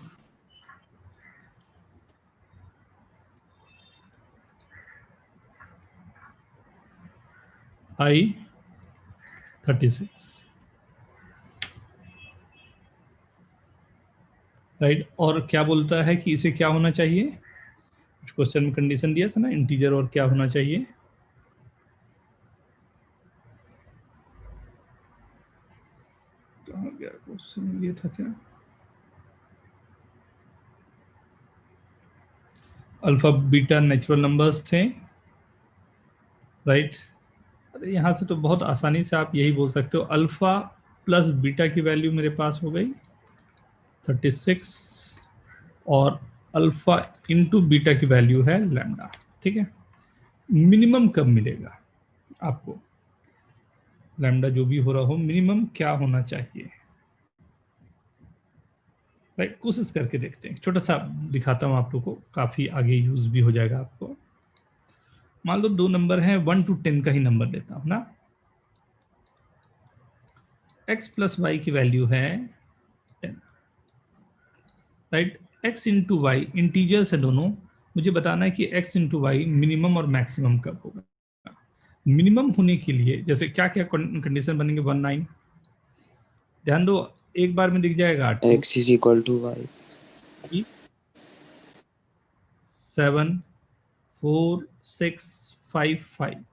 आई 36। राइट, और क्या बोलता है कि इसे क्या होना चाहिए, कुछ क्वेश्चन में कंडीशन दिया था ना, इंटीजर और क्या होना चाहिए, कहाँ गया क्वेश्चन, ये था क्या, अल्फा बीटा नेचुरल नंबर्स थे। राइट, अरे यहाँ से तो बहुत आसानी से आप यही बोल सकते हो, अल्फा प्लस बीटा की वैल्यू मेरे पास हो गई 36 और अल्फा इंटू बीटा की वैल्यू है लैम्डा। ठीक है, मिनिमम कब मिलेगा आपको, लैम्डा जो भी हो रहा हो मिनिमम क्या होना चाहिए। राइट, कोशिश करके देखते हैं, छोटा सा दिखाता हूं आप लोग को, काफी आगे यूज भी हो जाएगा आपको। मान लो दो नंबर हैं, 1 to 10 का ही नंबर लेता हूं ना, x प्लस वाई की वैल्यू है 10। Right, x into y integers है दोनों, मुझे बताना है कि x इंटू वाई मिनिमम और मैक्सिमम कब होगा। मिनिमम होने के लिए जैसे क्या क्या कंडीशन बनेंगे, 19, ध्यान दो एक बार में दिख जाएगा, x is equal to y, 7 4 6 5 5।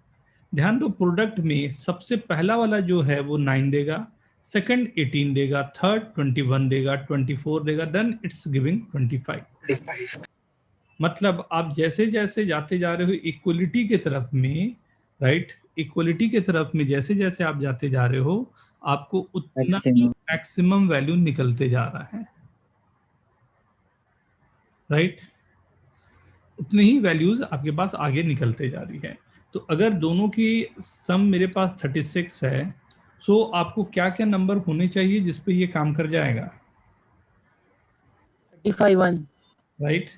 ध्यान दो प्रोडक्ट में सबसे पहला वाला जो है वो 9 देगा, सेकंड 18 देगा, थर्ड 21 देगा, 24 देगा, देन इट्स गिविंग 25। मतलब आप जैसे जैसे जाते जा रहे हो इक्वलिटी के तरफ में, राइट, इक्वलिटी के तरफ में जैसे जैसे आप जाते जा रहे हो आपको उतना ही मैक्सिमम वैल्यू निकलते जा रहा है। राइट, उतने ही वैल्यूज आपके पास आगे निकलते जा रही है। तो अगर दोनों की सम मेरे पास 36 है, सो आपको क्या क्या नंबर होने चाहिए जिस पे ये काम कर जाएगा, 35 राइट।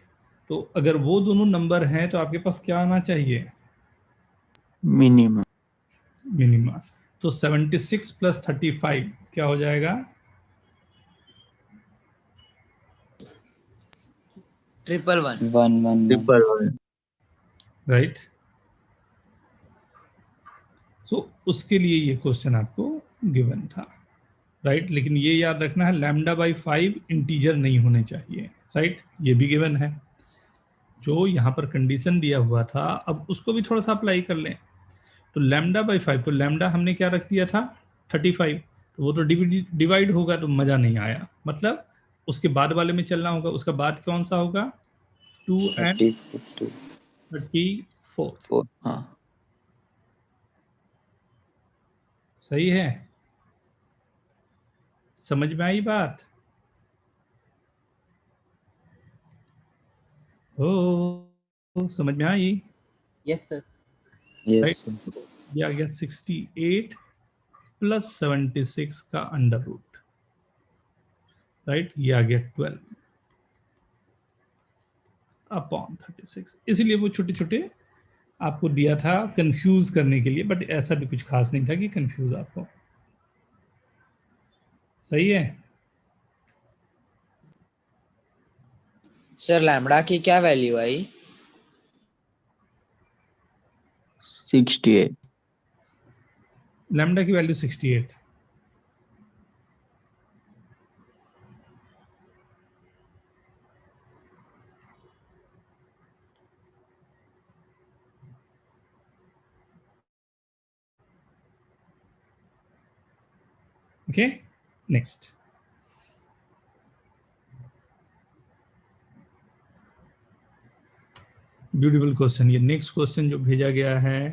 तो अगर वो दोनों नंबर हैं तो आपके पास क्या आना चाहिए, minimum, मिनिमम। तो 76 प्लस 35 क्या हो जाएगा, 111 111, राइट। सो उसके लिए ये क्वेश्चन आपको गिवन था। राइट, लेकिन ये याद रखना है लैम्डा बाई 5 इंटीजर नहीं होने चाहिए। राइट, ये भी गिवन है, जो यहाँ पर कंडीशन दिया हुआ था अब उसको भी थोड़ा सा अप्लाई कर लें। तो लैम्डा बाई 5, तो लैम्डा हमने क्या रख दिया था 35, तो वो तो डिवाइड होगा तो मजा नहीं आया, मतलब उसके बाद वाले में चलना होगा। उसका बाद कौन सा होगा, 2 and 34। हाँ सही है, समझ में आई बात, ओ समझ में आई। Yes sir. yes sir. ये आ गया 68 प्लस 76 का अंडर रूट। राइट, ये आ गया 12 अपॉन 36। इसीलिए वो छोटे छोटे आपको दिया था कंफ्यूज करने के लिए, बट ऐसा भी कुछ खास नहीं था कि कंफ्यूज आपको। सही है। सर लैम्बडा की क्या वैल्यू आई? 68। लैम्बडा की value 68। Okay, next. Beautiful question. ये नेक्स्ट क्वेश्चन जो भेजा गया है,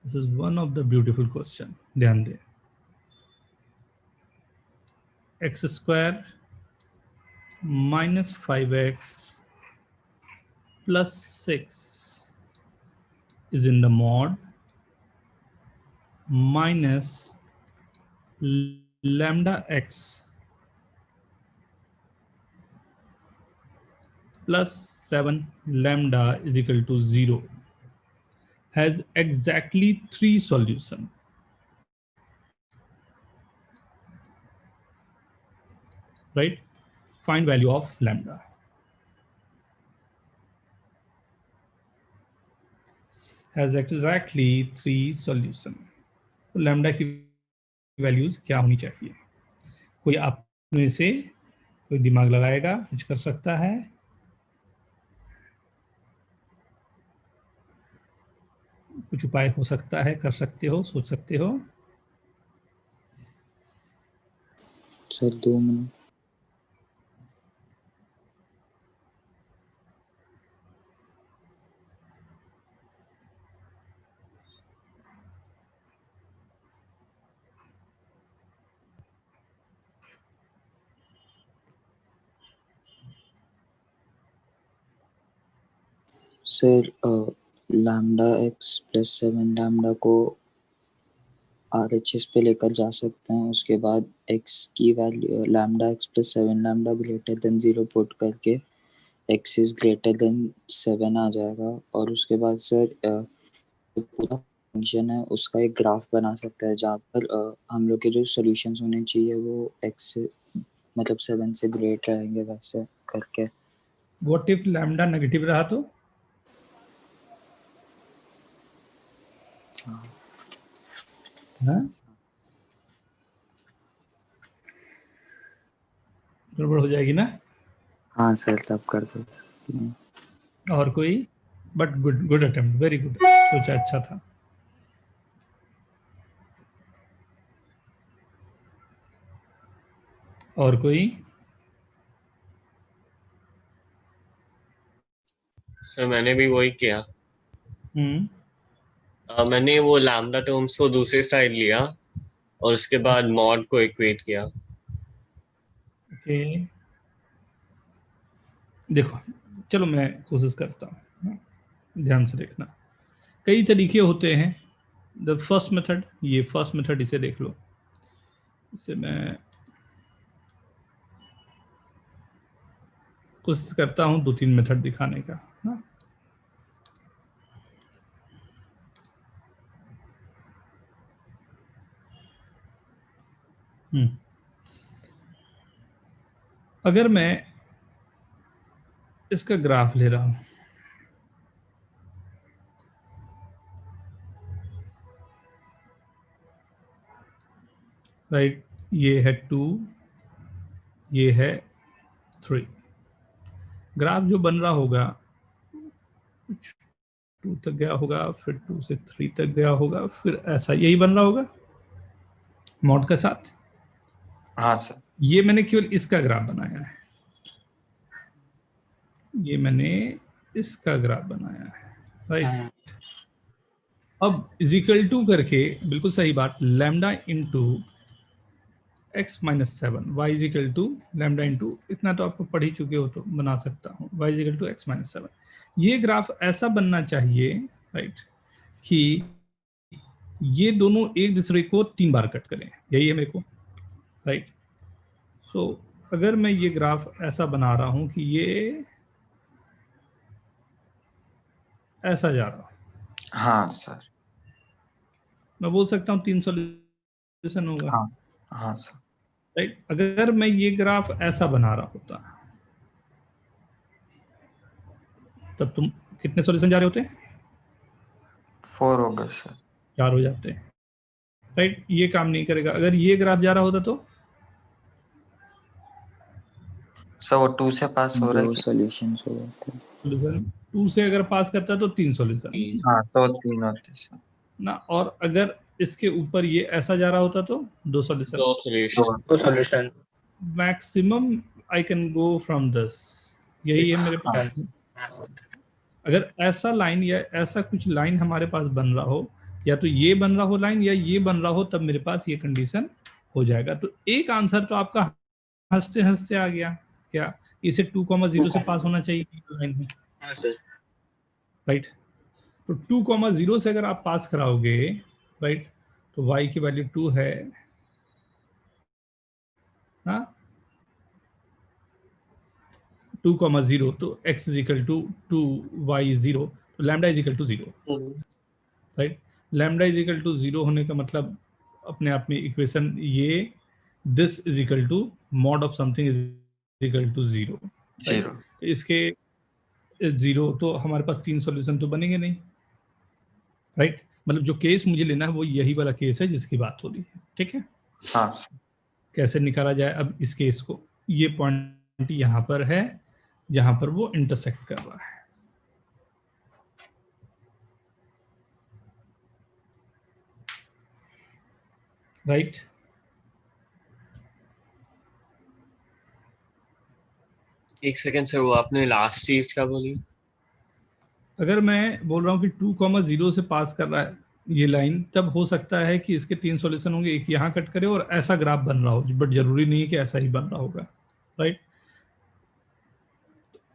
this is one of the beautiful question. ध्यान दें। X square minus 5x plus 6 is in the mod minus lambda x plus 7 lambda is equal to 0 has exactly 3 solution. Right? Find value of lambda. Has exactly 3 solution. तो lambda की values क्या होनी चाहिए? कोई आप में से कोई दिमाग लगाएगा, कुछ कर सकता है? कुछ उपाय हो सकता है, कर सकते हो, सोच सकते हो? Sir 2 minute. Sir lambda x plus 7 lambda को RHS पे लेकर जा सकते हैं, उसके बाद x की value lambda x plus 7 lambda greater than 0 put करके x इज ग्रेटर देन 7 आ जाएगा, और उसके बाद सर पूरा फंक्शन है उसका एक ग्राफ बना सकता है जहाँ पर हम लोग के जो सॉल्यूशंस होने चाहिए वो x से मतलब 7 से ग्रेट रहेंगे वैसे करके। व्हाट इफ लैम्डा नेगेटिव रहा तो? हाँ, गड़बड़ हो जाएगी ना? हाँ सर, तब कर दो। और कोई? But good attempt, very good, सोचा अच्छा था। और कोई? सर मैंने भी वही किया। मैंने वो लैम्डा टर्म्स को दूसरे साइड लिया और उसके बाद मॉड को इक्वेट किया। ओके, देखो, चलो मैं कोशिश करता हूँ, ध्यान से देखना। कई तरीके होते हैं। द फर्स्ट मेथड, ये फर्स्ट मेथड, इसे देख लो। इसे मैं कोशिश करता हूँ 2-3 मेथड दिखाने का ना। अगर मैं इसका ग्राफ ले रहा हूं, राइट, ये है 2, ये है 3। ग्राफ जो बन रहा होगा कुछ 2 तक गया होगा, फिर 2 से 3 तक गया होगा, फिर ऐसा यही बन रहा होगा मॉड के साथ। हाँ सर। ये मैंने केवल इसका ग्राफ बनाया है, ये मैंने इसका ग्राफ बनाया है, राइट। अब इजिकल टू करके, बिल्कुल सही बात, lambda into x minus 7 y is equal to lambda into, इतना तो आपको पढ़ ही चुके हो तो बना सकता हूँ, y is equal to x minus 7। ये ग्राफ ऐसा बनना चाहिए, राइट, कि ये दोनों एक दूसरे को 3 बार कट करें, यही है मेरे को, राइट। सो अगर मैं ये ग्राफ ऐसा बना रहा हूं कि ये ऐसा जा रहा, हाँ सर। मैं बोल सकता हूँ 3 सॉल्यूशन होगा। हाँ हाँ सर। राइट, अगर मैं ये ग्राफ ऐसा बना रहा होता तब तुम कितने सॉल्यूशन जा रहे होते? 4 हो गए सर। 4 हो जाते हैं। राइट, ये काम नहीं करेगा। अगर ये ग्राफ जा रहा होता तो सर वो 2 से पास हो रहा है 2 क्या? सॉल्यूशंस हो जाते हैं। सॉल्यूशन 2 से अगर पास करता है तो 3 सॉल्यूशन हाँ तो 3 होते सर। ना, और अगर इसके ऊपर ये ऐसा जा रहा होता तो 2 solution. 2 solution. 2 solution. Maximum I can go from this, यही है मेरे पास। अगर ऐसा लाइन या ऐसा कुछ लाइन हमारे पास बन रहा हो, या तो ये बन रहा हो लाइन या ये बन रहा हो, तब मेरे पास ये कंडीशन हो जाएगा। तो एक आंसर तो आपका हंसते हंसते आ गया, क्या इसे 2,0 से पास होना चाहिए लाइन में? राइट, तो 2,0 से अगर आप पास कराओगे, राइट, तो y की वैल्यू 2 है, हाँ 2,0, तो x is equal to 2, y 0, तो lambda is equal to 0। Right, lambda is equal to 0 होने का मतलब अपने आप में इक्वेशन ये this is equal to mod of something is equal to 0। इसके 0 तो हमारे पास 3 सॉल्यूशन तो बनेंगे नहीं। राइट, मतलब जो केस मुझे लेना है वो यही वाला केस है जिसकी बात हो रही है। ठीक है, हाँ। कैसे निकाला जाए अब इस केस को? ये पॉइंट यहां पर है जहां पर वो इंटरसेक्ट कर रहा है। राइट, एक सेकंड सर, वो आपने लास्ट चीज क्या बोली? अगर मैं बोल रहा हूँ कि 2,0 से पास कर रहा है ये लाइन, तब हो सकता है कि इसके 3 सॉल्यूशन होंगे, एक यहाँ कट करे और ऐसा ग्राफ बन रहा हो, बट जरूरी नहीं है कि ऐसा ही बन रहा होगा। राइट,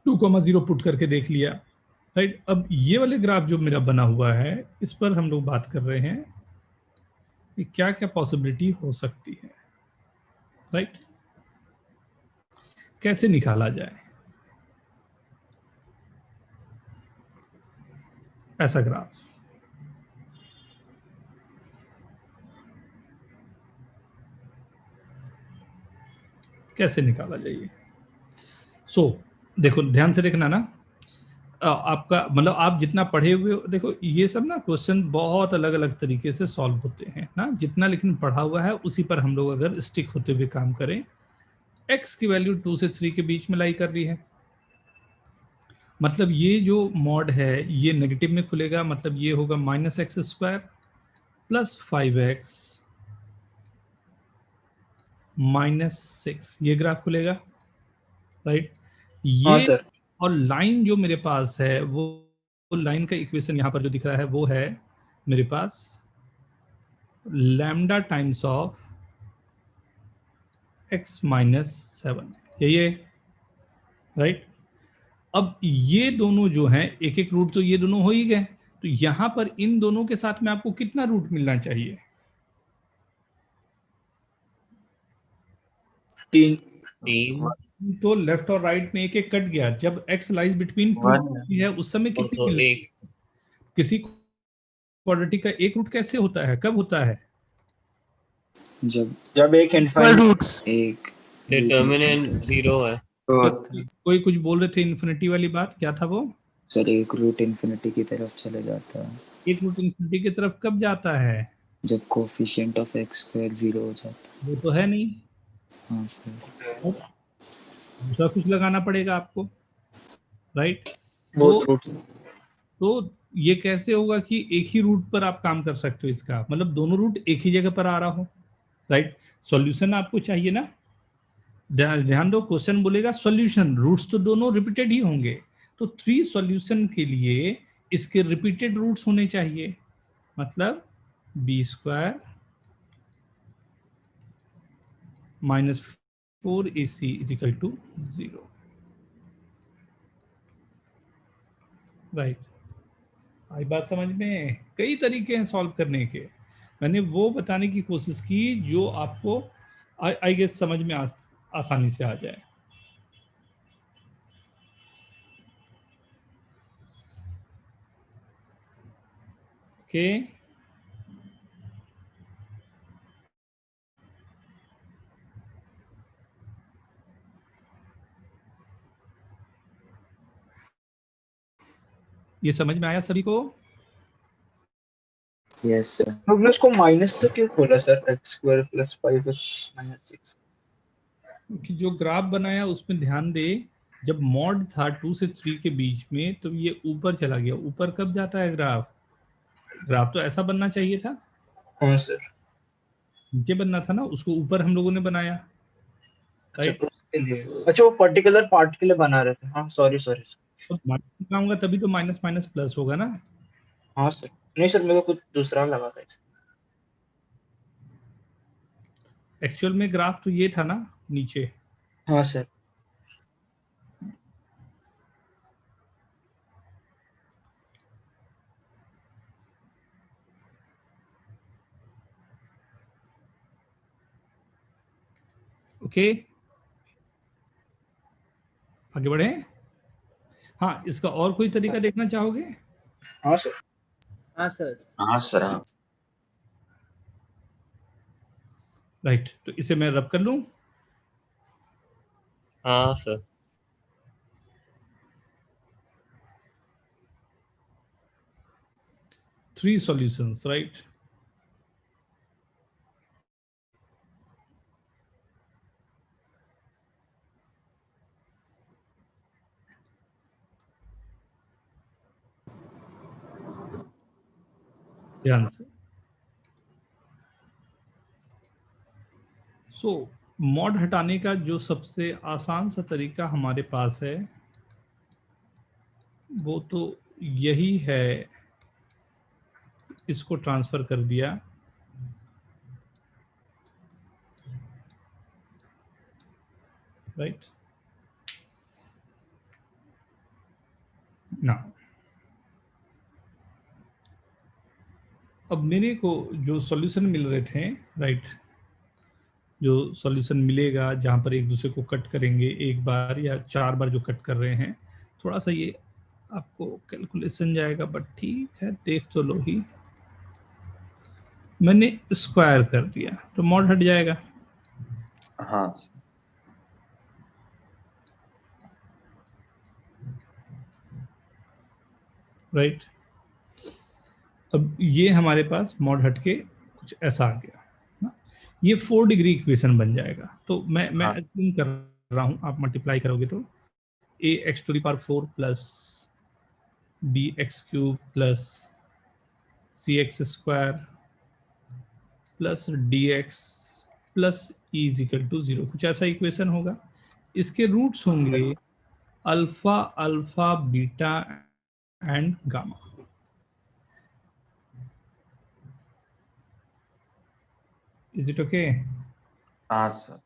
2,0 पुट करके देख लिया। राइट, अब ये वाले ग्राफ जो मेरा बना हुआ है, इस पर हम लोग बात कर रहे हैं कि क्या क्या पॉसिबिलिटी हो सकती है। राइट, कैसे निकाला जाए ऐसा ग्राफ? कैसे निकाला जाए? सो देखो, ध्यान से देखना ना, आपका मतलब आप जितना पढ़े हुए हो, देखो ये सब ना क्वेश्चन बहुत अलग अलग तरीके से सॉल्व होते हैं ना, जितना लेकिन पढ़ा हुआ है उसी पर हम लोग अगर स्टिक होते हुए काम करें। x की वैल्यू 2 से 3 के बीच में लाई कर रही है, मतलब ये जो मॉड है ये नेगेटिव में खुलेगा, मतलब ये होगा -x² प्लस 5x -6, ये ग्राफ खुलेगा। राइट, ये और लाइन जो मेरे पास है वो लाइन का इक्वेशन यहाँ पर जो दिख रहा है वो है मेरे पास लैम्डा टाइम्स ऑफ x -7, यही है। राइट, अब ये दोनों जो हैं एक एक रूट तो ये दोनों हो ही गए, तो यहां पर इन दोनों के साथ में आपको कितना रूट मिलना चाहिए? 3। तो लेफ्ट और राइट में एक एक कट गया। जब x लाइज बिटवीन 2 है उस समय कितनी मिलेगी? किसी क्वाड्रेटिक का एक रूट कैसे होता है, कब होता है? जब एक इनफाइनाइट एक डिटर्मिनेंट 0 है। कोई कुछ बोल रहे थे इन्फिनिटी वाली बात, क्या था वो? सर एक रूट इन्फिनिटी की तरफ चले जाता है। एक रूट इन्फिनिटी की तरफ कब जाता है? जब कोफिशिएंट ऑफ x² 0 हो जाता है। वो तो है नहीं। हाँ सर, दूसरा कुछ लगाना पड़ेगा आपको। राइट, तो ये कैसे होगा कि एक ही रूट पर आप काम कर सकते हो इसका, मतलब दोनों रूट एक ही जगह पर आ रहा हो। राइट, सॉल्यूशन आपको चाहिए ना, ध्यान दो, क्वेश्चन बोलेगा सॉल्यूशन, रूट्स तो दोनों रिपीटेड ही होंगे, तो 3 सॉल्यूशन के लिए इसके रिपीटेड रूट्स होने चाहिए, मतलब b² -4ac = 0। राइट, आई बात समझ में? कई तरीके हैं सॉल्व करने के, मैंने वो बताने की कोशिश की जो आपको आई गेस समझ में आसानी से आ जाए। ओके, ये समझ में आया सभी को? Yes sir. हमने उसको माइनस तो क्यों खोला सर, x² + 5x - 6? कि जो ग्राफ बनाया उसमें ध्यान दे, जब मॉड था 2 से 3 के बीच में तो ये ऊपर चला गया। ऊपर कब जाता है ग्राफ? ग्राफ तो ऐसा बनना चाहिए था। हाँ सर। नीचे बनना था ना, उसको ऊपर हम लोगों ने बनाया, राइट? अच्छा, वो पर्टिकुलर पार्ट के लिए बना रहे थे। हाँ सॉरी सॉरी। तो माइनस लगाऊंगा तभी तो माइनस माइनस प्लस होगा ना। हाँ सर, नहीं सर, मेरे को कुछ दूसरा लगा था इसमें। एक्चुअल में ग्राफ तो ये था ना नीचे। हाँ सर। ओके, आगे बढ़े। हाँ, इसका और कोई तरीका देखना चाहोगे? हाँ सर। हाँ सर। हाँ सर। हाँ राइट, तो इसे मैं रब कर लूं। हाँ सर। 3 solutions, right? ध्यान से। मॉड हटाने का जो सबसे आसान सा तरीका हमारे पास है वो तो यही है, इसको ट्रांसफर कर दिया, राइट ना। अब मेरे को जो सॉल्यूशन मिल रहे थे, राइट, जो सॉल्यूशन मिलेगा जहां पर एक दूसरे को कट करेंगे एक बार या 4 बार जो कट कर रहे हैं, थोड़ा सा ये आपको कैलकुलेशन जाएगा, बट ठीक है, देख तो लो ही। मैंने स्क्वायर कर दिया तो मॉड हट जाएगा। हाँ राइट, अब ये हमारे पास मॉड हट के कुछ ऐसा आ गया ना, ये 4 डिग्री इक्वेशन बन जाएगा। तो मैं अज्यूम कर रहा हूं, आप मल्टीप्लाई करोगे तो ax⁴ plus bx³ plus cx² plus dx plus e = 0, कुछ ऐसा इक्वेशन होगा। इसके रूट्स होंगे alpha, alpha, beta and gamma. Is it okay? हाँ सर।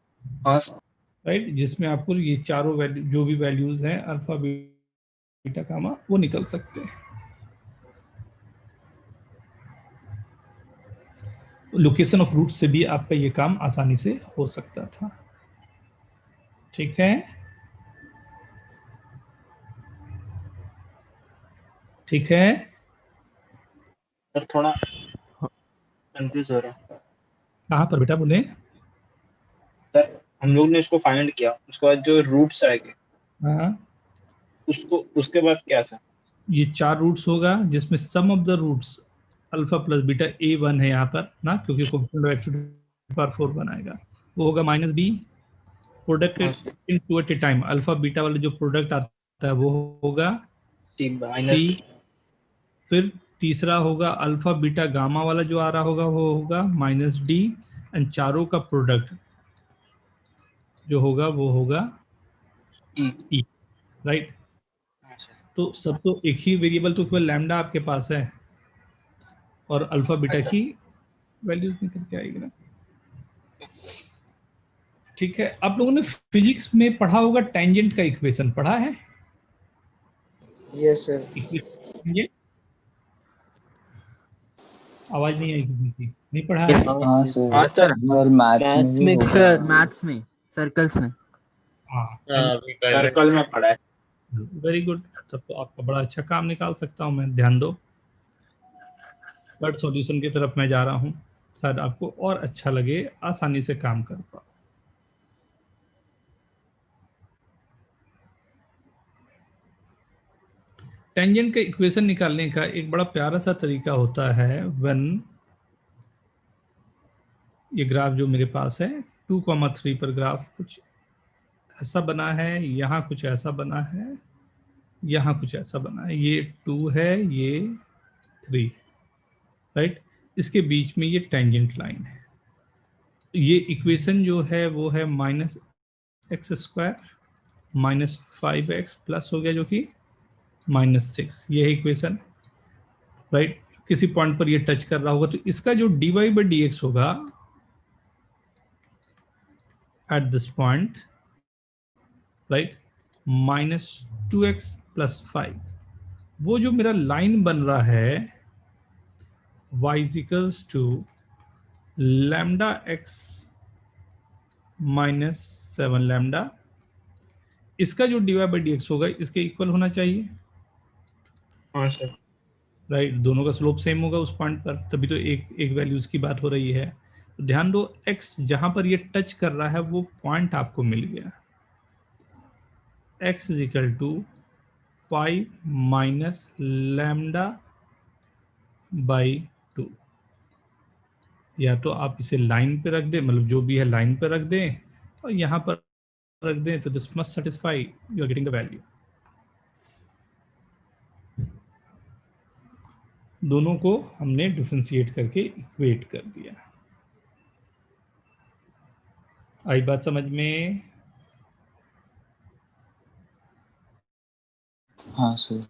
हाँ सर। राइट, जिसमें आपको ये चारों वैल्यू, जो भी वैल्यूज हैं अल्फा, बीटा, गामा, वो निकल सकते हैं। लोकेशन ऑफ रूट से भी आपका ये काम आसानी से हो सकता था। ठीक है, ठीक है। सर थोड़ा कंफ्यूज हो रहा है। कहाँ पर बेटा बोले? सर हम लोग ने इसको फाइंड किया, उसके बाद जो रूट्स आएंगे हाँ, उसको, उसके बाद क्या सर? ये 4 रूट्स होगा जिसमें sum of the roots alpha plus beta a1 है यहाँ पर ना, क्योंकि कोएफिशिएंट x⁴ बनाएगा, वो होगा -b। Product into at a time, alpha beta वाला जो प्रोडक्ट आता है वो होगा c। फिर तीसरा होगा अल्फा बीटा गामा वाला जो आ रहा होगा वो होगा -d, एंड चारों का प्रोडक्ट जो होगा वो होगा e, राइट। तो सब तो एक ही वेरिएबल तो केवल लैम्डा आपके पास है और अल्फा बीटा की वैल्यूज निकल के आएगी ना। ठीक है, आप लोगों ने फिजिक्स में पढ़ा होगा टेंजेंट का इक्वेशन, पढ़ा है? Yes sir. आवाज नहीं आई किसी की, नहीं पढ़ा है? हाँ सर। हाँ सर। मैथ्स में सर, मैथ्स में सर्कल्स में। हाँ, सर्कल में पढ़ा है। वेरी गुड, तब तो आपका बड़ा अच्छा काम निकाल सकता हूं मैं, ध्यान दो। बट सॉल्यूशन की तरफ मैं जा रहा हूँ, शायद आपको और अच्छा लगे, आसानी से काम कर पाओ। टेंजेंट का इक्वेशन निकालने का एक बड़ा प्यारा सा तरीका होता है, व्हेन ये ग्राफ जो मेरे पास है 2,3 पर ग्राफ कुछ ऐसा बना है, यहाँ कुछ ऐसा बना है, यहाँ कुछ ऐसा बना है, ये 2 है, ये 3, राइट। इसके बीच में ये टेंजेंट लाइन है। ये इक्वेशन जो है वो है -x² -5x प्लस हो गया जो कि -6, ये है इक्वेशन, राइट। किसी पॉइंट पर ये टच कर रहा होगा तो इसका जो dy/dx होगा at this point, right, -2x + 5, वो जो मेरा लाइन बन रहा है y = λx - 7 लैम्डा, इसका जो dy/dx होगा इसके इक्वल होना चाहिए। हाँ सर, राइट, दोनों का स्लोप सेम होगा उस पॉइंट पर, तभी तो एक वैल्यूज की बात हो रही है। तो ध्यान दो, x जहां पर ये टच कर रहा है वो पॉइंट आपको मिल गया, x = 5 - λ/2। या तो आप इसे लाइन पे रख दें, मतलब जो भी है लाइन पे रख दें, और यहाँ पर रख दें, तो this must satisfy, you are getting the value. दोनों को हमने डिफरेंशिएट करके इक्वेट कर दिया। आई बात समझ में? हाँ सर।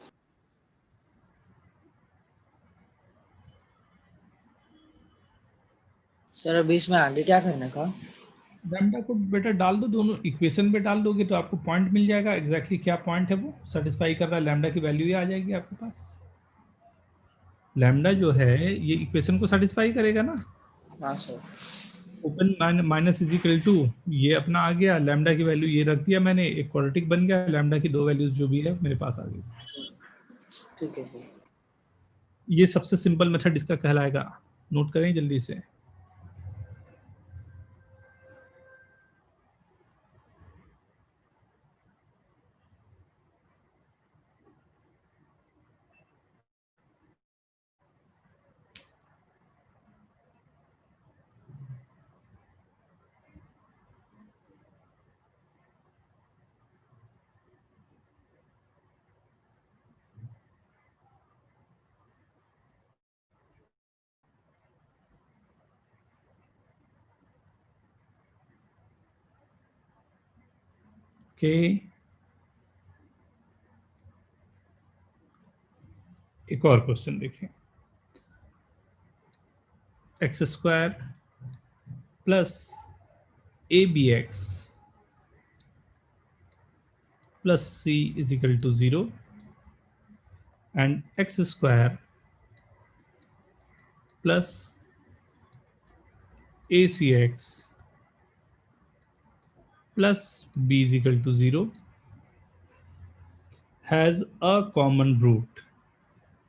सर अभी इसमें आगे क्या करने का? लैम्डा को बेटा डाल दो, दोनों इक्वेशन पे डाल दोगे तो आपको पॉइंट मिल जाएगा, एग्जैक्टली क्या पॉइंट है वो सेटिस्फाई कर रहा है, लैम्डा की वैल्यू ही आ जाएगी आपके पास। लैम्डा जो है ये इक्वेशन को सेटिस्फाई करेगा ना। हाँ सर। ओपन -= ये अपना आ गया, लैम्डा की वैल्यू ये रख दिया मैंने, एक क्वाड्रेटिक बन गया, लैम्डा की दो वैल्यूज जो भी है मेरे पास आ गई। ठीक है सर। ये सबसे सिंपल मेथड इसका कहलाएगा, नोट करें जल्दी से। ओके, एक और क्वेश्चन देखें। x² + abx + c = 0 and x² + acx + b = 0 has a common root,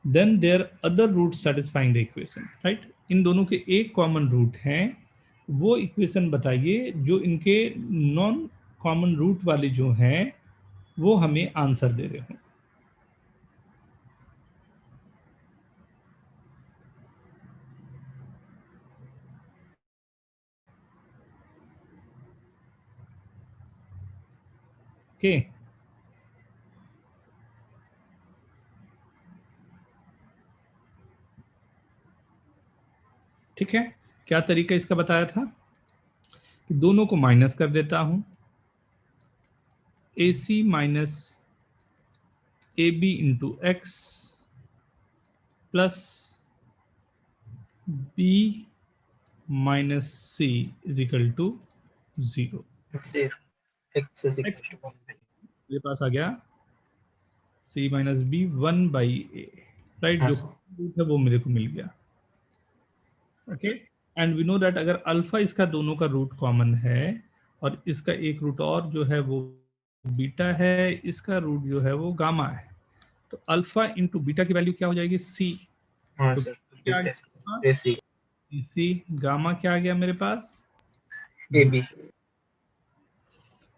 then there other roots satisfying the equation, right? इन दोनों के एक कॉमन रूट हैं, वो इक्वेशन बताइए जो इनके नॉन कॉमन रूट वाले जो हैं वो हमें आंसर दे रहे हो। ओके, ठीक है। क्या तरीका इसका बताया था कि दोनों को माइनस कर देता हूं, AC - AB × x + B - C = 0। मेरे पास आ गया C - B 1/a, राइट, जो रूट है वो मेरे को मिल गया। Okay, and we know that अगर अल्फा इसका दोनों का रूट कॉमन है और इसका एक रूट और जो है वो बीटा है, इसका रूट जो है वो गामा है, तो अल्फा × बीटा की वैल्यू क्या हो जाएगी? C। हाँ सर, AC AC गामा क्या आ गया मेरे पास? AB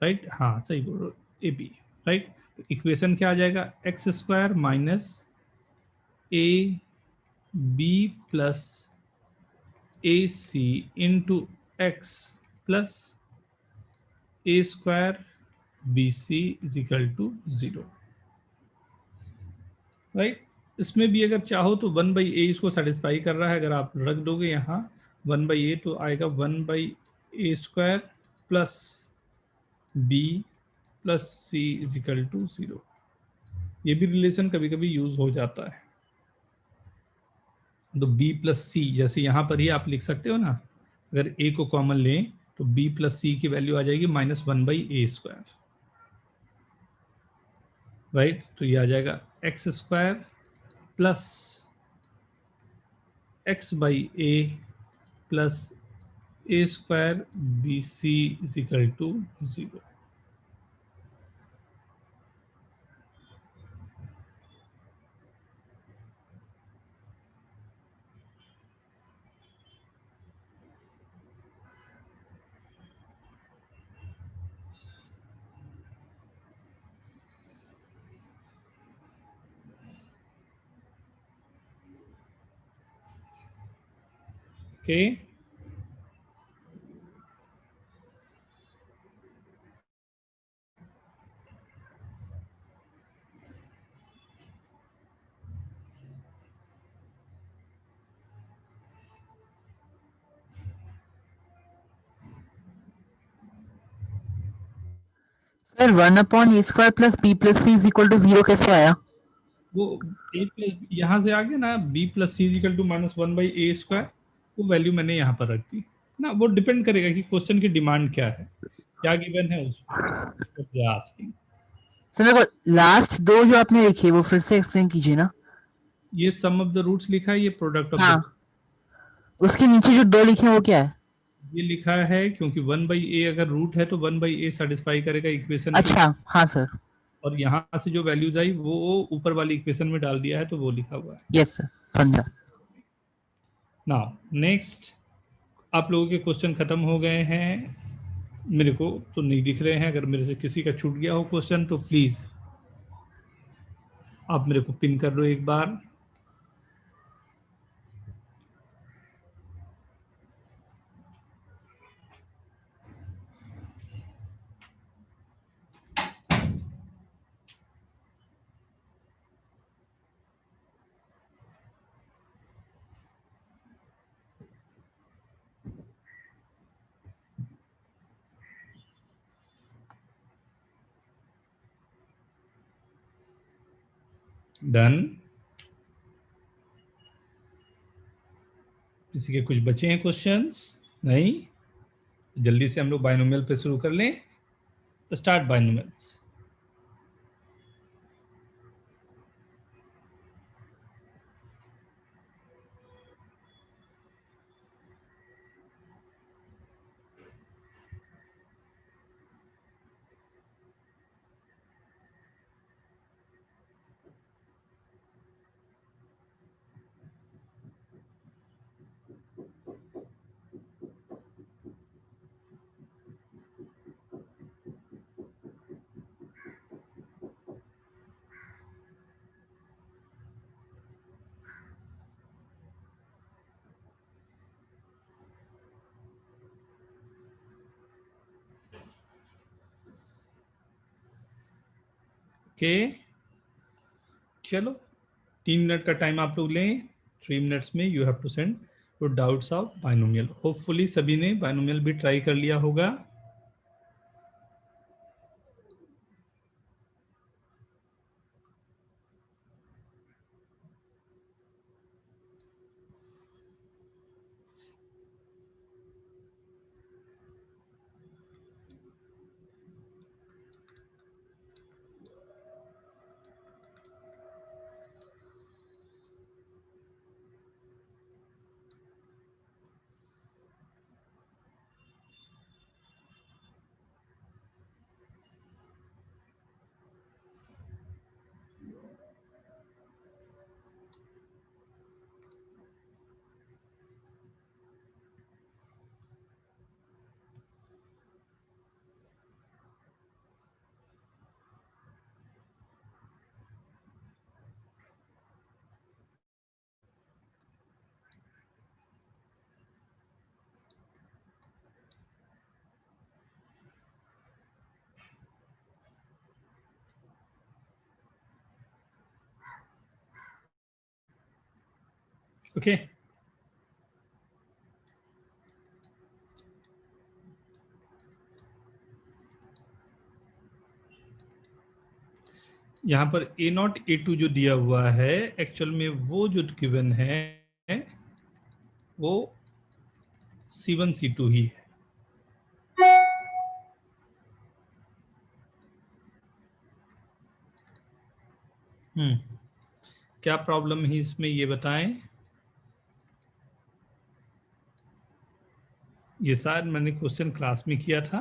राइट, हाँ सही बोल रहे हो, AB राइट। तो इक्वेशन क्या आ जाएगा? X square minus a b plus a c into x plus a square b c is equal to 0, right. इसमें भी अगर चाहो तो 1/a इसको सेटिस्फाई कर रहा है, अगर आप रख दोगे यहाँ 1/a तो आएगा 1/a square plus B plus C is equal to 0। ये भी रिलेशन कभी कभी यूज हो जाता है। तो b प्लस सी जैसे यहाँ पर ही आप लिख सकते हो ना, अगर a को कॉमन लें तो b प्लस सी की वैल्यू आ जाएगी -1/a स्क्वायर, राइट। तो ये आ जाएगा x square plus x by a plus a square b c is equal to 0। Okay, sir 1/a² plus b plus c is equal to 0 कैसे आया? वो ए प्लस यहाँ से आ गया ना, b plus c is equal to -1/a square, वो value मैंने यहाँ पर रख दी ना। वो डिपेंड करेगा कि क्वेश्चन की डिमांड क्या है, क्या गिवन है उस पर आस्किंग। सर मेरे को लास्ट दो जो आपने लिखे वो फिर से एक्सप्लेन कीजिए ना। ये सम ऑफ द रूट्स लिखा है, ये प्रोडक्ट ऑफ हाँ, द, उसके नीचे जो दो लिखे हैं वो क्या है? ये लिखा है क्योंकि 1/a अगर रूट है तो 1/a सेटिस्फाई करेगा इक्वेशन की। अच्छा हाँ सर, और यहाँ से जो वैल्यूज आई वो ऊपर वाली इक्वेशन में डाल दिया है, तो वो लिखा हुआ है। यस सर, समझा। नाउ नेक्स्ट, आप लोगों के क्वेश्चन खत्म हो गए हैं, मेरे को तो नहीं दिख रहे हैं। अगर मेरे से किसी का छूट गया हो क्वेश्चन तो प्लीज आप मेरे को पिन कर लो एक बार। डन। किसी के कुछ बचे हैं क्वेश्चंस? नहीं, जल्दी से हम लोग बाइनोमियल पे शुरू कर लें। Start binomials. ओके, चलो 3 मिनट का टाइम आप लोग लें। 3 मिनट्स में you have to send your doubts of binomial. Hopefully सभी ने बाइनोमियल भी ट्राई कर लिया होगा। ओके, यहाँ पर A0 A2 जो दिया हुआ है एक्चुअल में वो जो गिवन है वो C1 C2 ही है। क्या प्रॉब्लम है इसमें ये बताएं। ये शायद मैंने क्वेश्चन क्लास में किया था।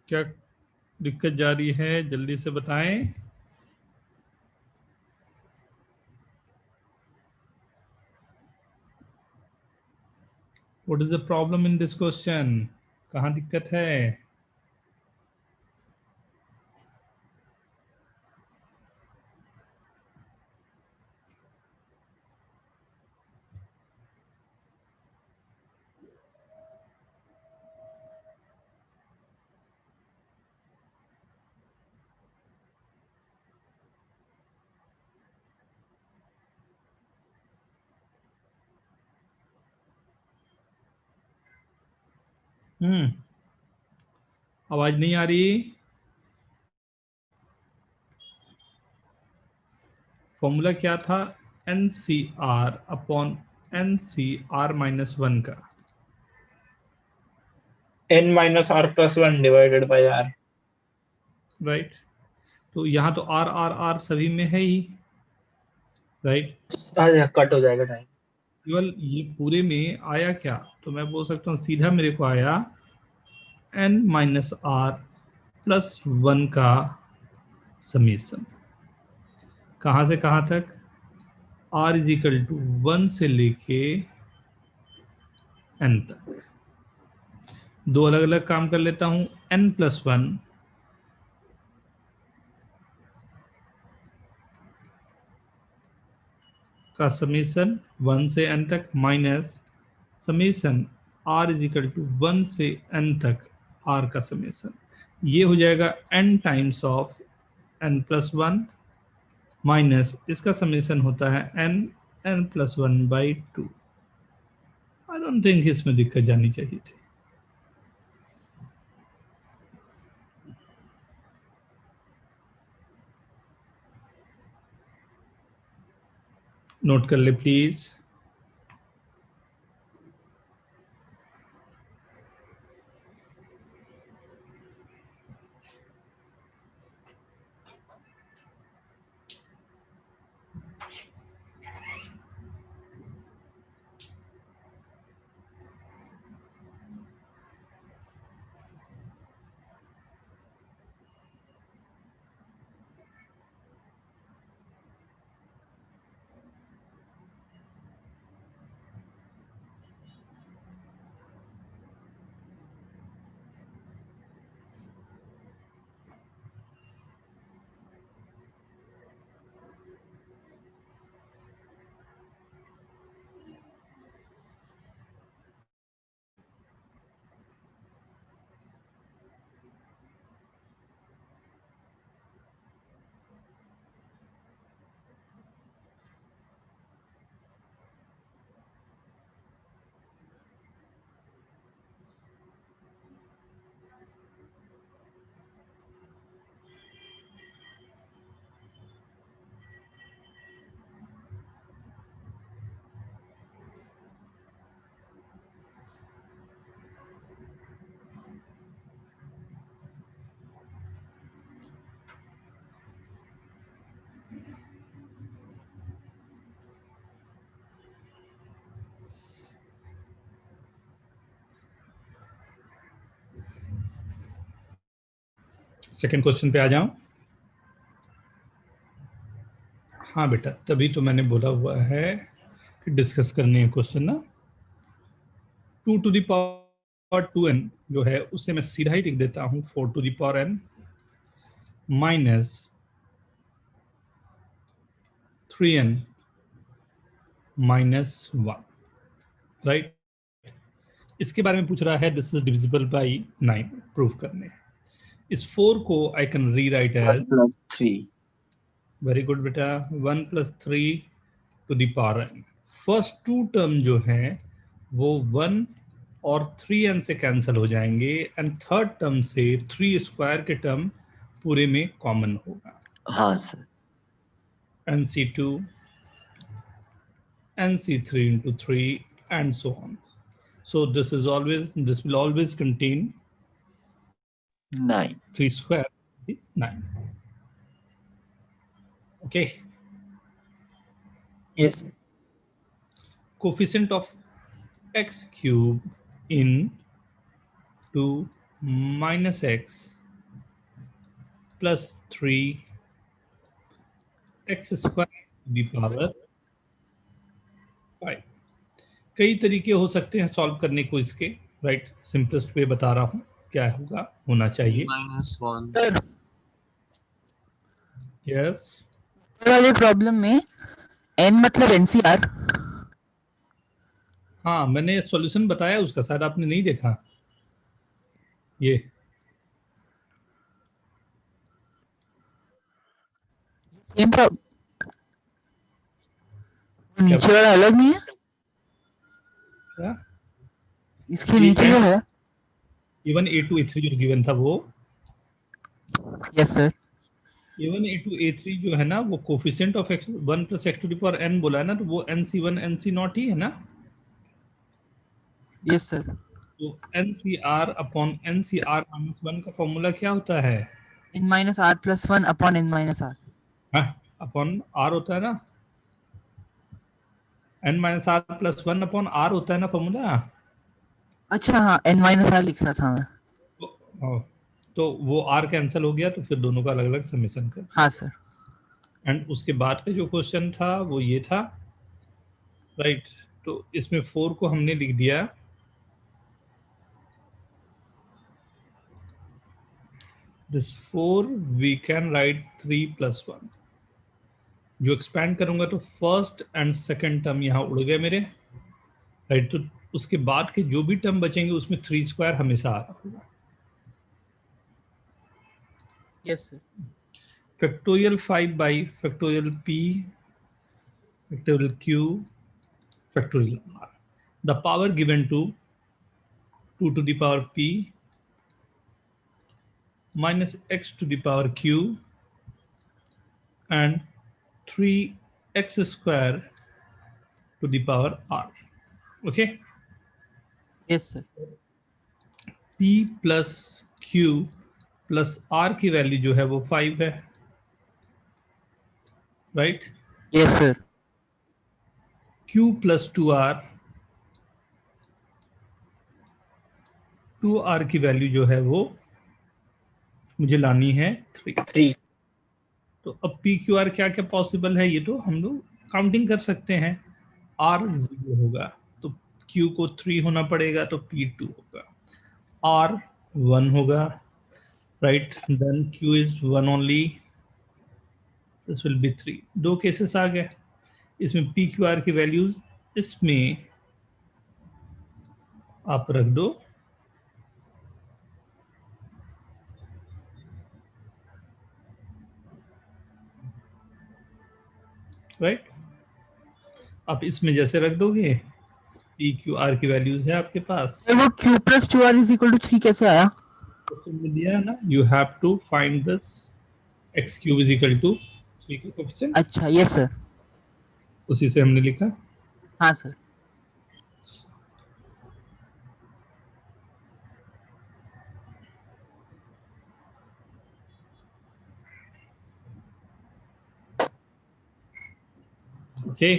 क्या दिक्कत जा रही है, जल्दी से बताएं। What is the problem in this question? कहाँ दिक्कत है? आवाज नहीं आ रही। फॉर्मूला क्या था? NCR अपॉन NCR -1 का n-r+1 divided by r। Right, तो यहाँ तो R सभी में है ही, राइट। कट हो जाएगा टाइम। केवल ये पूरे में आया क्या, तो मैं बोल सकता हूँ सीधा मेरे को आया n-r+1 का समेशन। कहाँ से कहाँ तक? r = 1 से लेके n तक। दो अलग अलग काम कर लेता हूं। n+1 का समेशन 1 से n तक माइनस समेशन r = 1 से n तक r का समेशन। ये हो जाएगा n times of n+1 minus इसका समेशन होता है n+1/2। आई डोंट थिंक इसमें दिक्कत जानी चाहिए थी। नोट कर ले प्लीज। सेकंड क्वेश्चन पे आ जाऊं। हाँ बेटा, तभी तो मैंने बोला हुआ है कि डिस्कस करने हैं क्वेश्चन ना। 2n जो है उसे मैं सीधा ही लिख देता हूं 4n माइनस 3n -1, राइट। इसके बारे में पूछ रहा है, this is divisible by 9, prove करने। इस 4 को I can rewrite as 1+3। Very good बेटा, 1+3 to the power n। First 2 term जो हैं वो 1 और 3n से कैंसिल हो जाएंगे, एंड थर्ड टर्म से 3 स्क्वायर के टर्म पूरे में कॉमन होगा। हाँ sir. nc2, nc3 into 3 and so on. So this will always contain 9. 3 square is 9. Okay. Yes. Coefficient of x cube in 2 minus x plus 3 x square to the power 5। कई तरीके हो सकते हैं solve करने को इसके, राइट। सिंपलेस्ट वे बता रहा हूं क्या होना चाहिए। -1। यस, वाले प्रॉब्लम में n मतलब NCR। हाँ मैंने सॉल्यूशन बताया उसका, शायद आपने नहीं देखा। ये नीचे वाला अलग नहीं है क्या? इसके नीचे जो है इवन A2 A3 जो गिवन था वो, yes sir, even A2 A3 जो है ना वो coefficient of x 1 + x to the power n बोला है ना, तो वो nc1 nc0 ही है ना। Yes sir. तो NCR अपॉन NCR - 1 का फॉर्मूला क्या होता है? n-r + 1 upon n-r। हाँ, अपॉन r होता है ना, n-r + 1 अपॉन r होता है ना फॉर्मूला। अच्छा हाँ, n-r लिख रहा था मैं। तो वो r कैंसिल हो गया, तो फिर दोनों का अलग अलग समेशन कर। हाँ सर। एंड उसके बाद का जो क्वेश्चन था वो ये था, राइट। तो इसमें 4 को हमने लिख दिया this 4 we can write 3 + 1। जो एक्सपैंड करूंगा तो फर्स्ट एंड सेकंड टर्म यहाँ उड़ गए मेरे, राइट। तो उसके बाद के जो भी टर्म बचेंगे उसमें 3 स्क्वायर हमेशा आ रहा होगा। Yes sir. Factorial 5 by factorial p factorial q factorial r, the power given to 2 to the power p minus x to the power q and 3x square to the power r। okay, yes sir। p plus q plus r की value जो है वो 5 है, right. yes sir। q plus 2r की value जो है वो मुझे लानी है 3। तो अब p q r क्या क्या पॉसिबल है, ये तो हम लोग काउंटिंग कर सकते हैं। r 0 होगा तो q को 3 होना पड़ेगा, तो p 2 होगा, r 1 होगा, right. Then q is 1 only, this will be 3। दो केसेस आ गए। इसमें p q r की वैल्यूज इसमें आप रख दो, राइट। आप इसमें जैसे रख दोगे, पी क्यू आर की वैल्यूज है आपके पास। वो q + 2r = 3 कैसे आया? दिया ना, you have to find this x cube = 3 का कोएफिशिएंट। अच्छा यस सर। उसी से हमने लिखा। हाँ sir. Okay,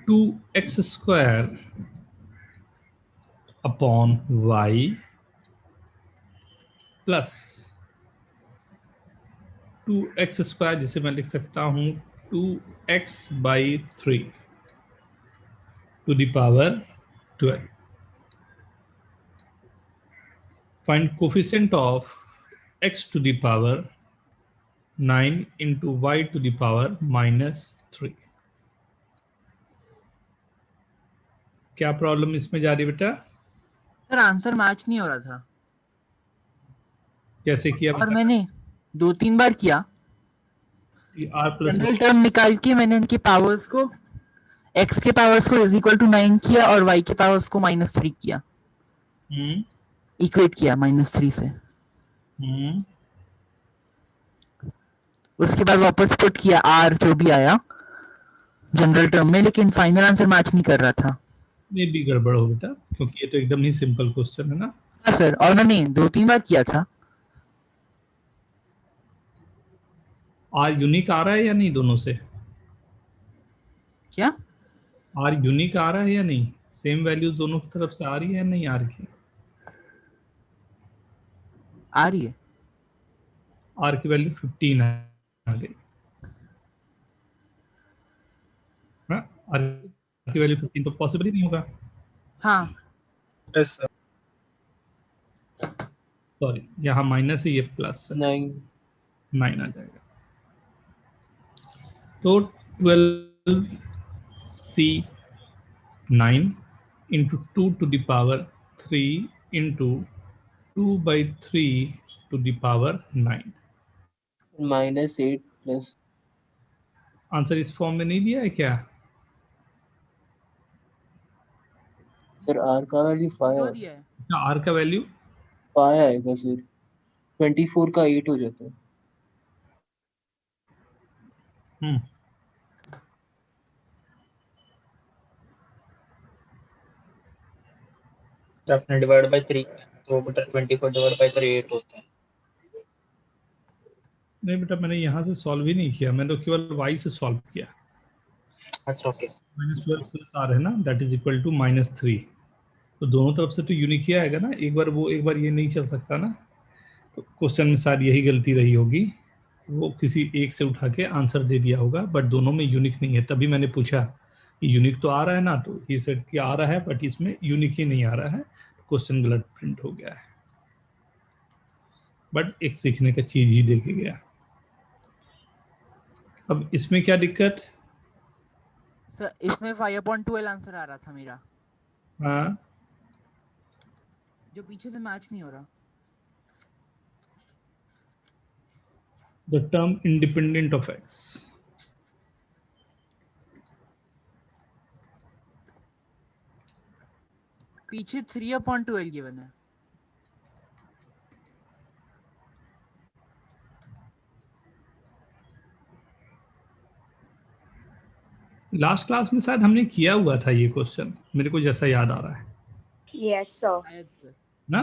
two x square upon y plus 2x square, जिसे मैं लिख सकता हूं 2x/3 to the power 12। Find coefficient of x to the power 9 into y to the power -3। क्या प्रॉब्लम इसमें जा रही बेटा? सर आंसर मैच नहीं हो रहा था। कैसे किया और मैंने 2-3 बार किया, आर प्लस जनरल टर्म निकाल के मैंने इनके पावर्स को, x के पावर्स को इज इक्वल टू 9 किया और y के पावर्स को -3 किया, इक्वेट किया -3 से। उसके बाद वापस पुट किया r जो भी आया जनरल टर्म में, लेकिन फाइनल आंसर मैच नहीं कर रहा था। में भी गड़बड़ हो बेटा, क्योंकि ये तो एकदम ही सिंपल क्वेश्चन है ना। हाँ सर, और मैंने 2-3 बार किया था। आर यूनिक आ रहा है या नहीं दोनों से? क्या आर यूनिक आ रहा है या नहीं? सेम वैल्यू दोनों की तरफ से आ रही है या नहीं आ रही है? आ रही है। आर की वैल्यू 15 आ गई। हाँ, आर की वैल्यू 15 तो पॉसिबल ही नहीं होगा। हाँ यस सर। सॉरी, यहाँ माइनस है, ये प्लस है, 9 आ जाएगा। तो 12c9 into 2 to the power 3 into 2/3 to the power 9। -8 plus. Answer इस फॉर्म में नहीं दिया है क्या? सर आर का वैल्यू 5 दो है। दिया है। आर का वैल्यू 5 आएगा सर, 24 का 8 हो जाता है। आपने डिवाइड बाय 3 तो बेटा 24 डिवाइड बाय 3 8 होता है। नहीं बेटा, मैंने यहाँ से सॉल्व ही नहीं किया, मैंने तो केवल y से सॉल्व किया। अच्छा ओके। -12 प्लस r है ना, दैट इज इक्वल टू -3। तो दोनों तरफ से तो यूनिक ही आएगा ना, एक बार वो एक बार ये नहीं चल सकता ना। तो क्वेश्चन में शायद यही गलती रही होगी, वो किसी एक से उठा के आंसर दे दिया होगा, बट दोनों में यूनिक नहीं है। तभी मैंने पूछा कि यूनिक तो आ रहा है ना, तो ये सेट कि आ रहा है बट इसमें यूनिक ही नहीं आ रहा है, क्वेश्चन गलत प्रिंट हो गया है। बट एक सीखने का चीज ही दे के गया। अब इसमें क्या दिक्कत? सर इसमें 5/12 आंसर आ रहा था मेरा। हाँ, जो पीछे से मैच नहीं हो रहा। the term independent of x। पीछे 3/12 गिवन है। लास्ट क्लास में शायद हमने किया हुआ था ये क्वेश्चन, मेरे को जैसा याद आ रहा है। Yes, sir. ना?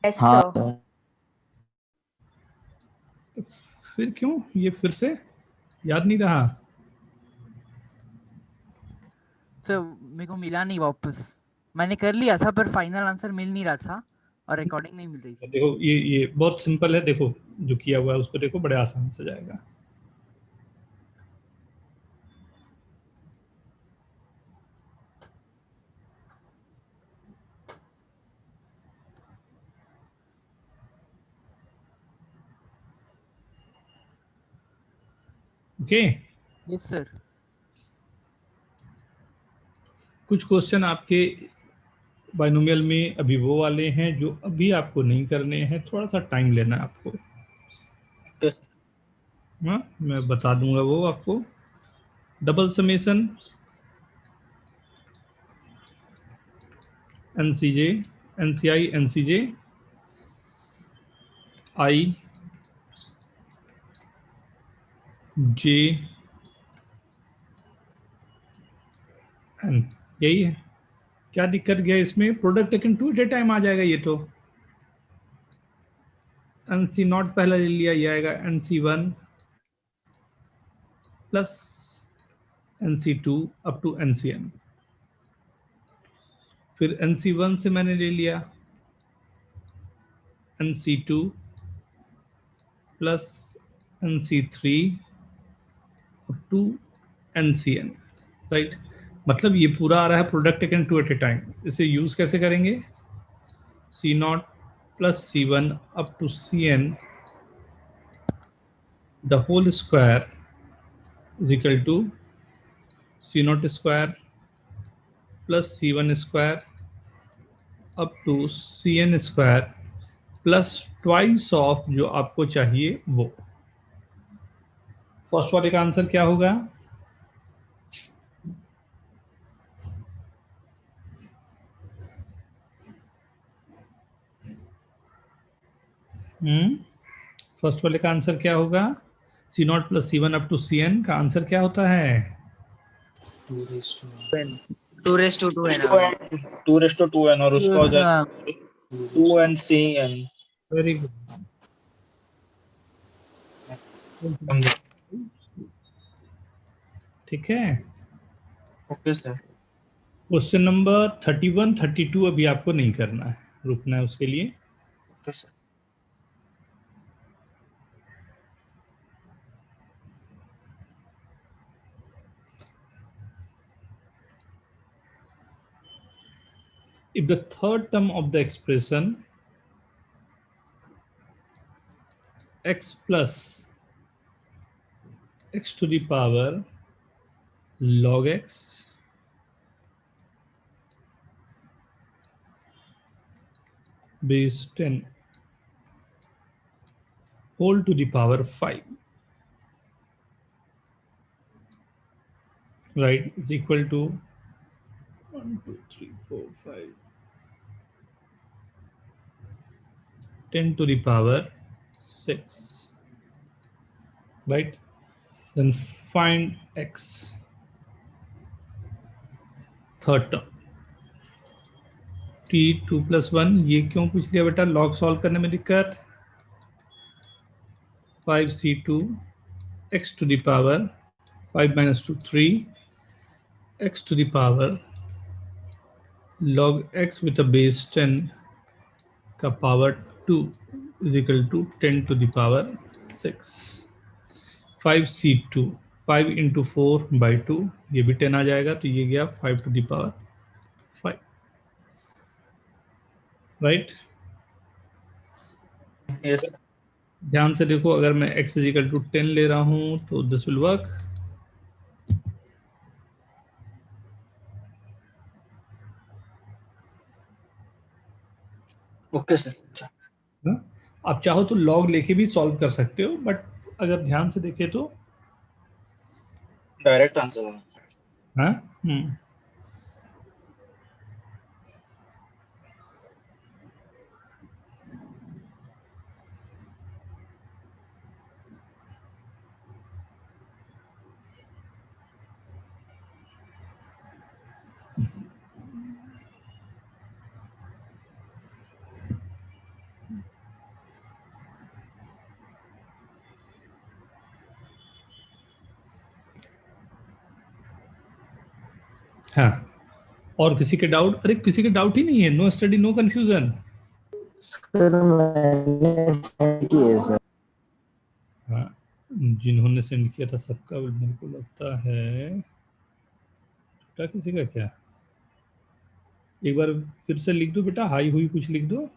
Yes, हाँ sir. सर। फिर क्यों ये फिर से याद नहीं रहा? सर मेरे को मिला नहीं वापस, मैंने कर लिया था पर फाइनल आंसर मिल नहीं रहा था और रिकॉर्डिंग नहीं मिल रही थी। देखो ये बहुत सिंपल है, देखो जो किया हुआ है उसको देखो, बड़े आसान से जाएगा। Okay yes sir. कुछ क्वेश्चन आपके बाइनोमियल में अभी वो वाले हैं जो अभी आपको नहीं करने हैं, थोड़ा सा टाइम लेना है आपको। हाँ, मैं बता दूंगा वो आपको। Double summation N C J, N C I, N C J I J N, यही है। क्या दिक्कत गया इसमें? Product taken two at a time आ जाएगा ये तो। एनसी नॉट पहला ले लिया, ये आएगा NC1 plus NC2 up to NCN। फिर NC1 से मैंने ले लिया NC2 plus NC3 up to NCN, right. मतलब ये पूरा आ रहा है product taken two at a time. इसे यूज कैसे करेंगे? C0 plus C1 up to CN the whole square is equal to C0 square plus C1 square up to Cn square plus twice of जो आपको चाहिए वो। First वाले का answer क्या होगा? फर्स्ट वाले का आंसर क्या होगा? C0 plus C1 up to Cn का आंसर क्या होता है? 2:2n और उसका हो जाएगा 2nCn। Very good. ठीक है, ओके सर। क्वेश्चन नंबर 31, 32 अभी आपको नहीं करना है, रुकना है उसके लिए। Okay sir. If the third term of the expression x plus x to the power log x base 10 whole to the power 5, right, is equal to 1, 2, 3, 4, 5, 10 to the power 6, right? Then find x, third term, t2 plus 1। ये क्यों पूछ लिया बेटा? Log solve करने में दिक्कत। 5c2 x to the power 5 minus 2 3 x to the power log x with a base 10 का power 2 is equal to 10 to the power 6। 5c2 5 into 4 by 2, ये भी 10 आ जाएगा, तो ये गया 5 to the power 5, right? Yes. ध्यान से देखो, अगर मैं x is equal to 10 ले रहा हूं तो this will work. Okay sir. आप चाहो तो लॉग लेके भी सॉल्व कर सकते हो, बट अगर ध्यान से देखें तो डायरेक्ट आंसर है। हाँ, हाँ। और किसी के डाउट? अरे किसी के डाउट ही नहीं है? No study no confusion. Sir मैंने सेंड किए सर। हाँ, जिन्होंने सेंड किया था सबका मेरे को लगता है क्या, किसी का क्या? एक बार फिर से लिख दो बेटा, हाई हुई कुछ लिख दो।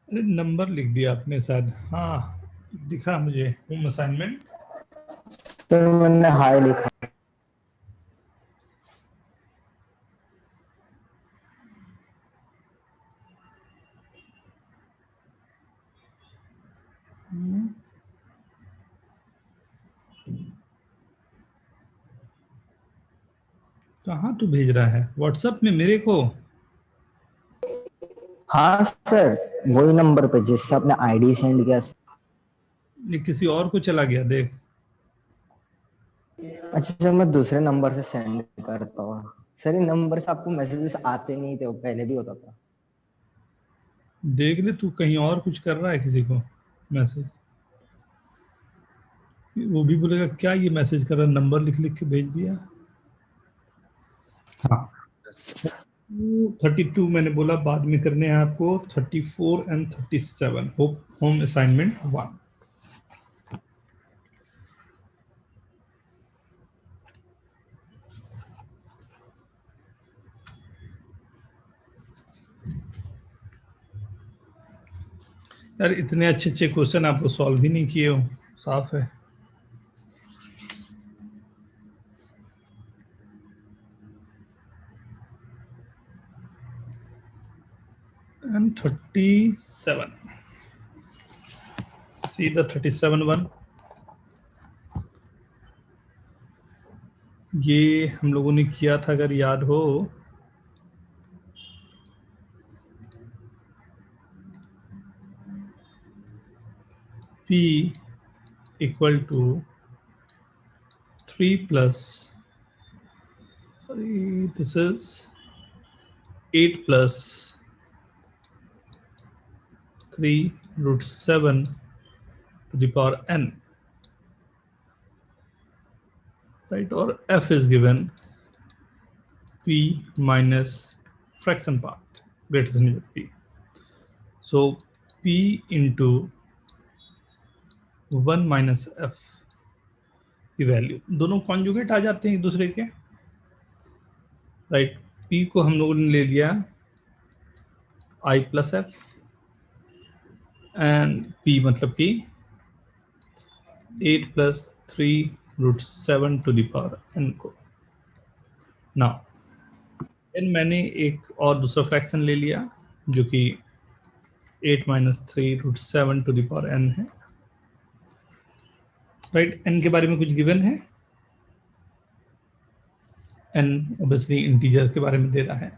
अरे नंबर लिख दिया आपने शायद, हाँ दिखा मुझे, होम असाइनमेंट। सर मैंने हाई लिखा। कहाँ तू भेज रहा है? व्हाट्सएप में मेरे को? हाँ सर, वही नंबर पे जिससे आपने आईडी सेंड किया। ये किसी और को चला गया, देख। अच्छा सर, मैं दूसरे नंबर से सेंड करता हूँ सर। इन नंबर से आपको मैसेजेस आते नहीं थे, वो पहले भी होता था। देख ले, तू कहीं और कुछ कर रहा है किसी को मैसेज, वो भी बोलेगा क्या ये मैसेज कर रहा है, नंबर लिख लिख के भेज दिया। हाँ 32 मैंने बोला बाद में करने हैं आपको, 34 एंड 37 होम असाइनमेंट 1। यार इतने अच्छे अच्छे क्वेश्चन आपको सॉल्व ही नहीं किए हो, साफ है। And 37. See the 37 one. ये हम लोगों ने किया था, अगर याद हो, P equal to 3 plus, sorry, this is 8 plus 3 root 7 to the power n, right? Or f is given p minus fraction part greater than p. So p into 1 minus f की वैल्यू, दोनों conjugate आ जाते हैं एक दूसरे के, right? p को हम लोगों ने ले लिया i plus f and p मतलब कि 8 plus 3 root 7 to the power n को। नाउ n मैंने एक और दूसरा फ्रैक्शन ले लिया जो कि 8 minus 3 root 7 to the power n है, राइट? n के बारे में कुछ गिवन है, n ऑब्वियसली इंटीजर के बारे में दे रहा है।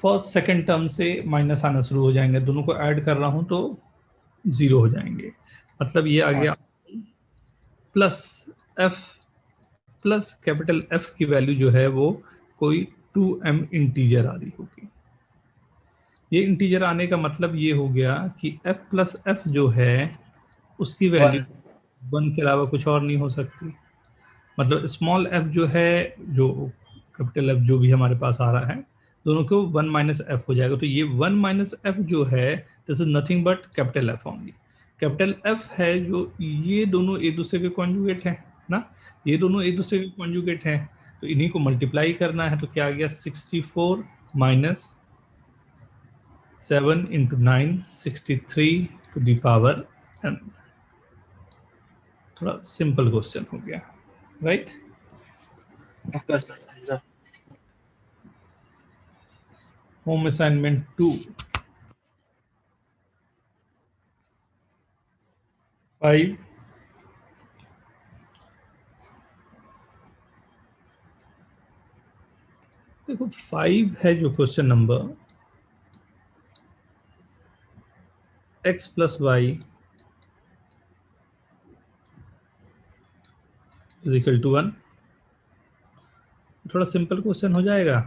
फर्स्ट सेकंड टर्म से माइनस आना शुरू हो जाएंगे, दोनों को ऐड कर रहा हूं तो 0 हो जाएंगे, मतलब ये आ गया plus f plus capital F की वैल्यू जो है वो कोई 2m इंटीजर आ रही होगी। ये इंटीजर आने का मतलब ये हो गया कि f प्लस f जो है उसकी वैल्यू 1 के अलावा कुछ और नहीं हो सकती। मतलब स्मॉल f जो है, जो कैपिटल F जो भी हमारे पास आ रहा है, दोनों को 1 माइनस f हो जाएगा। तो ये 1 माइनस f जो है this is nothing but capital F only. Capital F है जो ये दोनों एक दूसरे के कॉन्जुगेट हैं ना, ये दोनों एक दूसरे के कॉन्जुगेट हैं, तो इन्हीं को मल्टीप्लाई करना है। तो क्या आ गया 64 minus 7 into 9 63 to the power n। थोड़ा सिंपल क्वेश्चन हो गया, राइट? होम असाइनमेंट 2 5 देखो 5 है जो question number, x plus y is equal to 1। थोड़ा सिंपल क्वेश्चन हो जाएगा।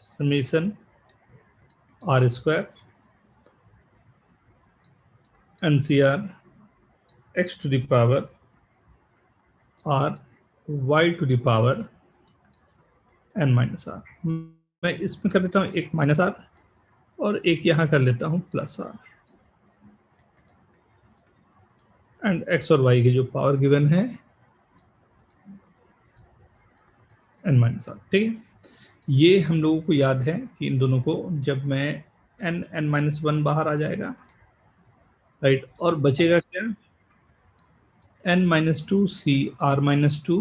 Summation r square NCR x to the power r y to the power n minus r। मैं इसमें कर लेता हूँ एक माइनस r और एक यहाँ कर लेता हूँ प्लस r, एंड x और y की जो पावर गिवन है n माइनस r। ठीक है, ये हम लोगों को याद है कि इन दोनों को जब मैं n माइनस 1 बाहर आ जाएगा, राइट? और बचेगा क्या n minus 2 c r minus 2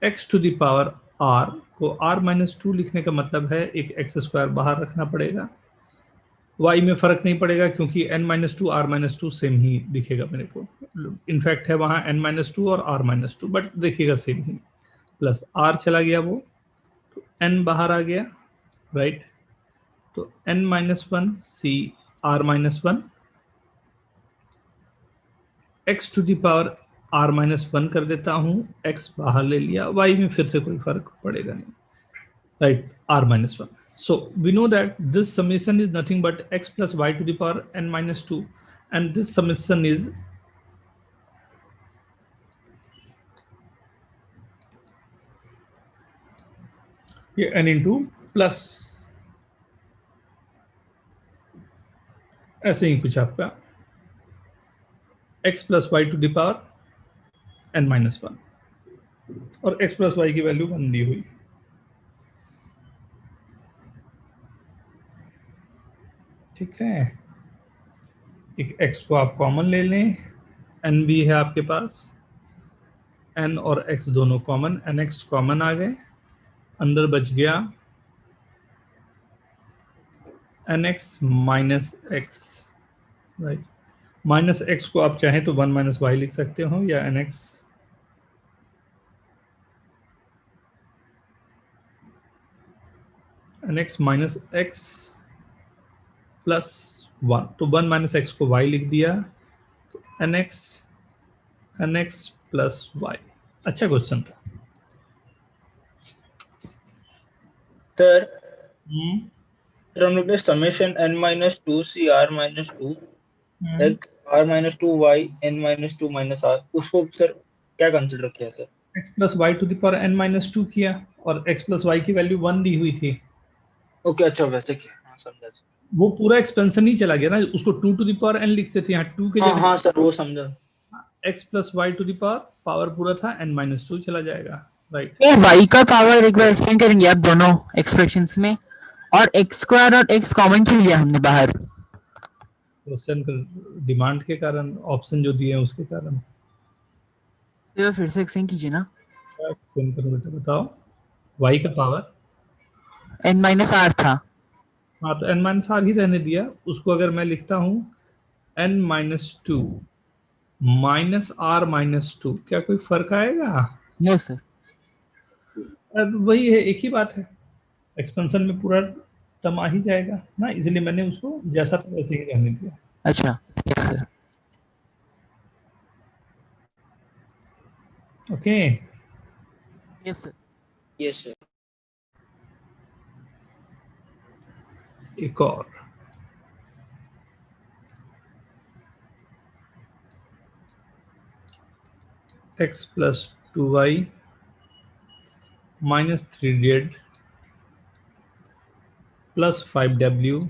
x to the power r को r माइनस 2 लिखने का मतलब है एक x स्क्वायर बाहर रखना पड़ेगा। y में फर्क नहीं पड़ेगा क्योंकि n minus 2 r minus 2 same ही दिखेगा मेरे को। इनफैक्ट है वहां n माइनस 2 और r माइनस 2, बट देखिएगा सेम ही। प्लस r चला गया वो, तो n बाहर आ गया, राइट? तो n minus 1 c r minus 1 x to the power r minus 1 कर देता हूं, x बाहर ले लिया, y में फिर से कोई फर्क पड़ेगा नहीं, right? r minus 1। So we know that this summation is nothing but x plus y to the power n minus 2, and this summation is ये n into प्लस ऐसे ही कुछ आपका x plus y to the power n minus 1 और x plus y की value 1 दी हुई। ठीक है, एक x को आप कॉमन ले लें, n भी है आपके पास, n और x दोनों कॉमन, nx कॉमन आ गए, अंदर बच गया nx minus x, right. Minus x को आप चाहें तो 1 माइनस y लिख सकते हो, या nx माइनस x प्लस 1, तो 1 माइनस x को y लिख दिया, तो nx प्लस y। अच्छा क्वेश्चन था सर। हम लोग ने समेशन n minus 2 c r minus 2 x r minus 2 y n minus 2 minus r, उसको सर क्या कंसिडर किया sir? x plus y to the power n minus 2 किया, और x प्लस वाई की वैल्यू 1 दी हुई थी। ओके, अच्छा वैसे किया, हाँ समझा। वो पूरा एक्सपेंशन ही चला गया ना, उसको 2 टू द पावर n लिखते थे, यहाँ 2 के जगह हाँ सर वो समझा। x plus y to the power पूरा था, n माइनस 2 चला जाएगा, राइट। ये y का पावर एक बार एक्सप्लेन करेंगे आप दोनों एक्सप्रेशंस में, और x स्क्वायर और x कॉमन क्यों लिया हमने बाहर? क्वेश्चन डिमांड के कारण, ऑप्शन जो दिए हैं उसके कारण। तो फिर से एक्सप्लेन कीजिए ना। बताओ, y का पावर n माइनस r था। हाँ, तो n माइनस आर ही रहने दिया, उसको अगर मैं लिखता हूँ n minus 2 minus r minus 2, क्या कोई फर्क आएगा? No sir. वही है, एक ही बात है, एक्सपेंशन में पूरा टर्म आ ही जाएगा ना, इसलिए मैंने उसको जैसा था वैसे ही रहने दिया। अच्छा, yes sir. Okay, yes sir. Yes sir. एक और, x plus 2y minus 3z plus 5w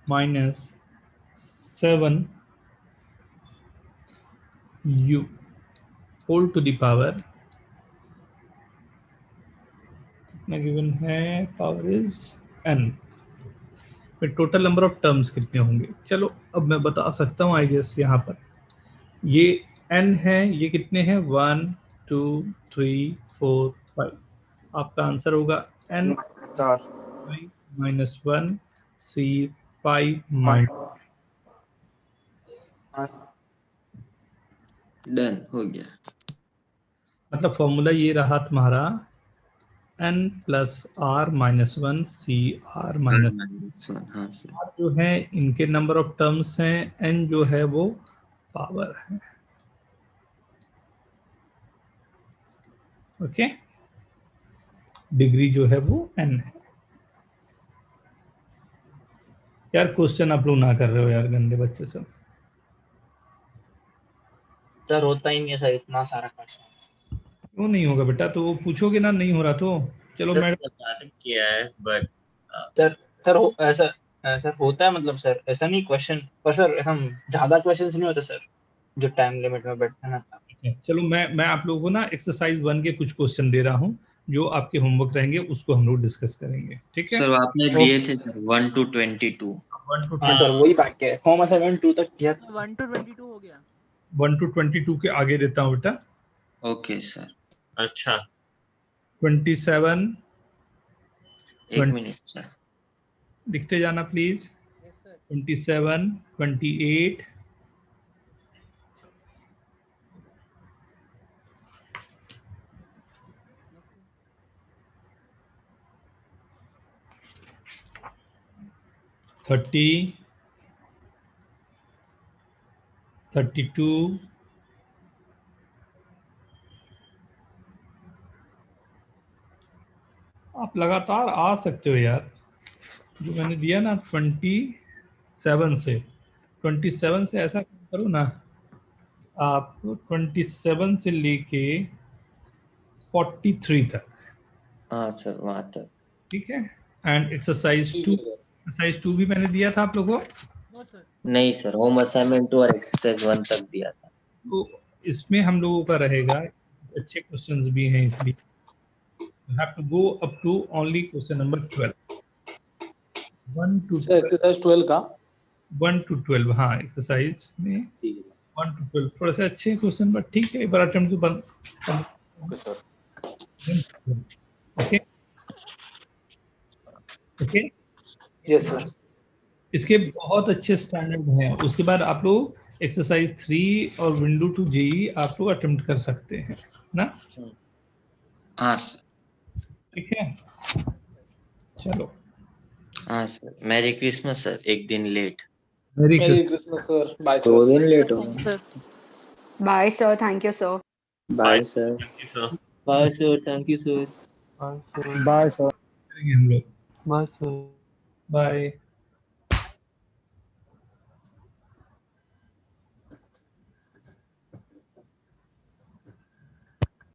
minus 7u whole to the power, कितना गिवन है, पावर इज n। फिर टोटल नंबर ऑफ टर्म्स कितने होंगे? चलो अब मैं बता सकता हूँ, आई गेस यहाँ पर ये n है, ये कितने हैं, 1 2 3 4 5, आपका आंसर होगा n minus 1 c 5 minus. Done हो गया। मतलब फॉर्मूला ये रहा तुम्हारा n plus r minus 1 c r minus 1। हाँ सर। r जो है इनके नंबर ऑफ टर्म्स हैं, n जो है वो पावर है। ओके, डिग्री जो है वो n है। यार क्वेश्चन आप लोग ना कर रहे हो यार, गंदे बच्चे सब। सर होता ही नहीं है सर इतना सारा क्वेश्चन। क्यों नहीं होगा बेटा, तो वो पूछोगे ना, नहीं हो रहा तो चलो मैं किया है, बट सर ऐसा होता है, मतलब सर ऐसा नहीं क्वेश्चन, पर सर हम ज्यादा क्वेश्चंस नहीं होते सर जो टाइम लिमिट में बैठते हैं ना। चलो मैं आप लोगों को ना एक्सरसाइज 1 के कुछ क्वेश्चन दे रहा हूँ, जो आपके होमवर्क रहेंगे उसको हम लोग डिस्कस करेंगे, ठीक है? सर आपने दिए थे सर 1 to 22। हाँ सर वही बात है, होम असाइनमेंट 2 तक किया था। 1 to 22 हो गया। 1 to 22 के आगे देता हूँ बेटा। Okay sir. अच्छा 27 एक मिनट सर, लिखते जाना प्लीज। 27 28 30 32 आप लगातार आ सकते हो यार, जो मैंने दिया ना 27 से ऐसा करो ना, आप 27 से लेके 43 तक। हाँ सर वहाँ तक। ठीक है, एंड एक्सरसाइज 2 भी मैंने दिया था आप लोगों को। नहीं सर, होम असाइनमेंट 2 और एक्सरसाइज 1 तक दिया था। तो इसमें हम लोगों का रहेगा, अच्छे क्वेश्चंस भी हैं, इसलिए you have to go up to only question number 12। 1 to exercise 12 का 1 to 12, हाँ एक्सरसाइज में 1 to 12 थोड़ा सा अच्छे क्वेश्चन, बट ठीक है, एक बार अटेम्प्ट तो बन। Okay sir. Okay okay yes sir. इसके बहुत अच्छे स्टैंडर्ड हैं। उसके बाद आप लोग एक्सरसाइज 3 और विंडो टू जेई आप लोग अटेम्प्ट कर सकते हैं ना। हाँ सर। ठीक है, चलो। हाँ सर, मैरी क्रिसमस सर, एक दिन लेट। मेरी क्रिसमस सर। Bye sir. 2 दिन लेट हो sir Bye, sir. Thank you, sir. Bye sir. Bye sir, thank you sir. Bye sir. हम लोग बाय सर। बाय।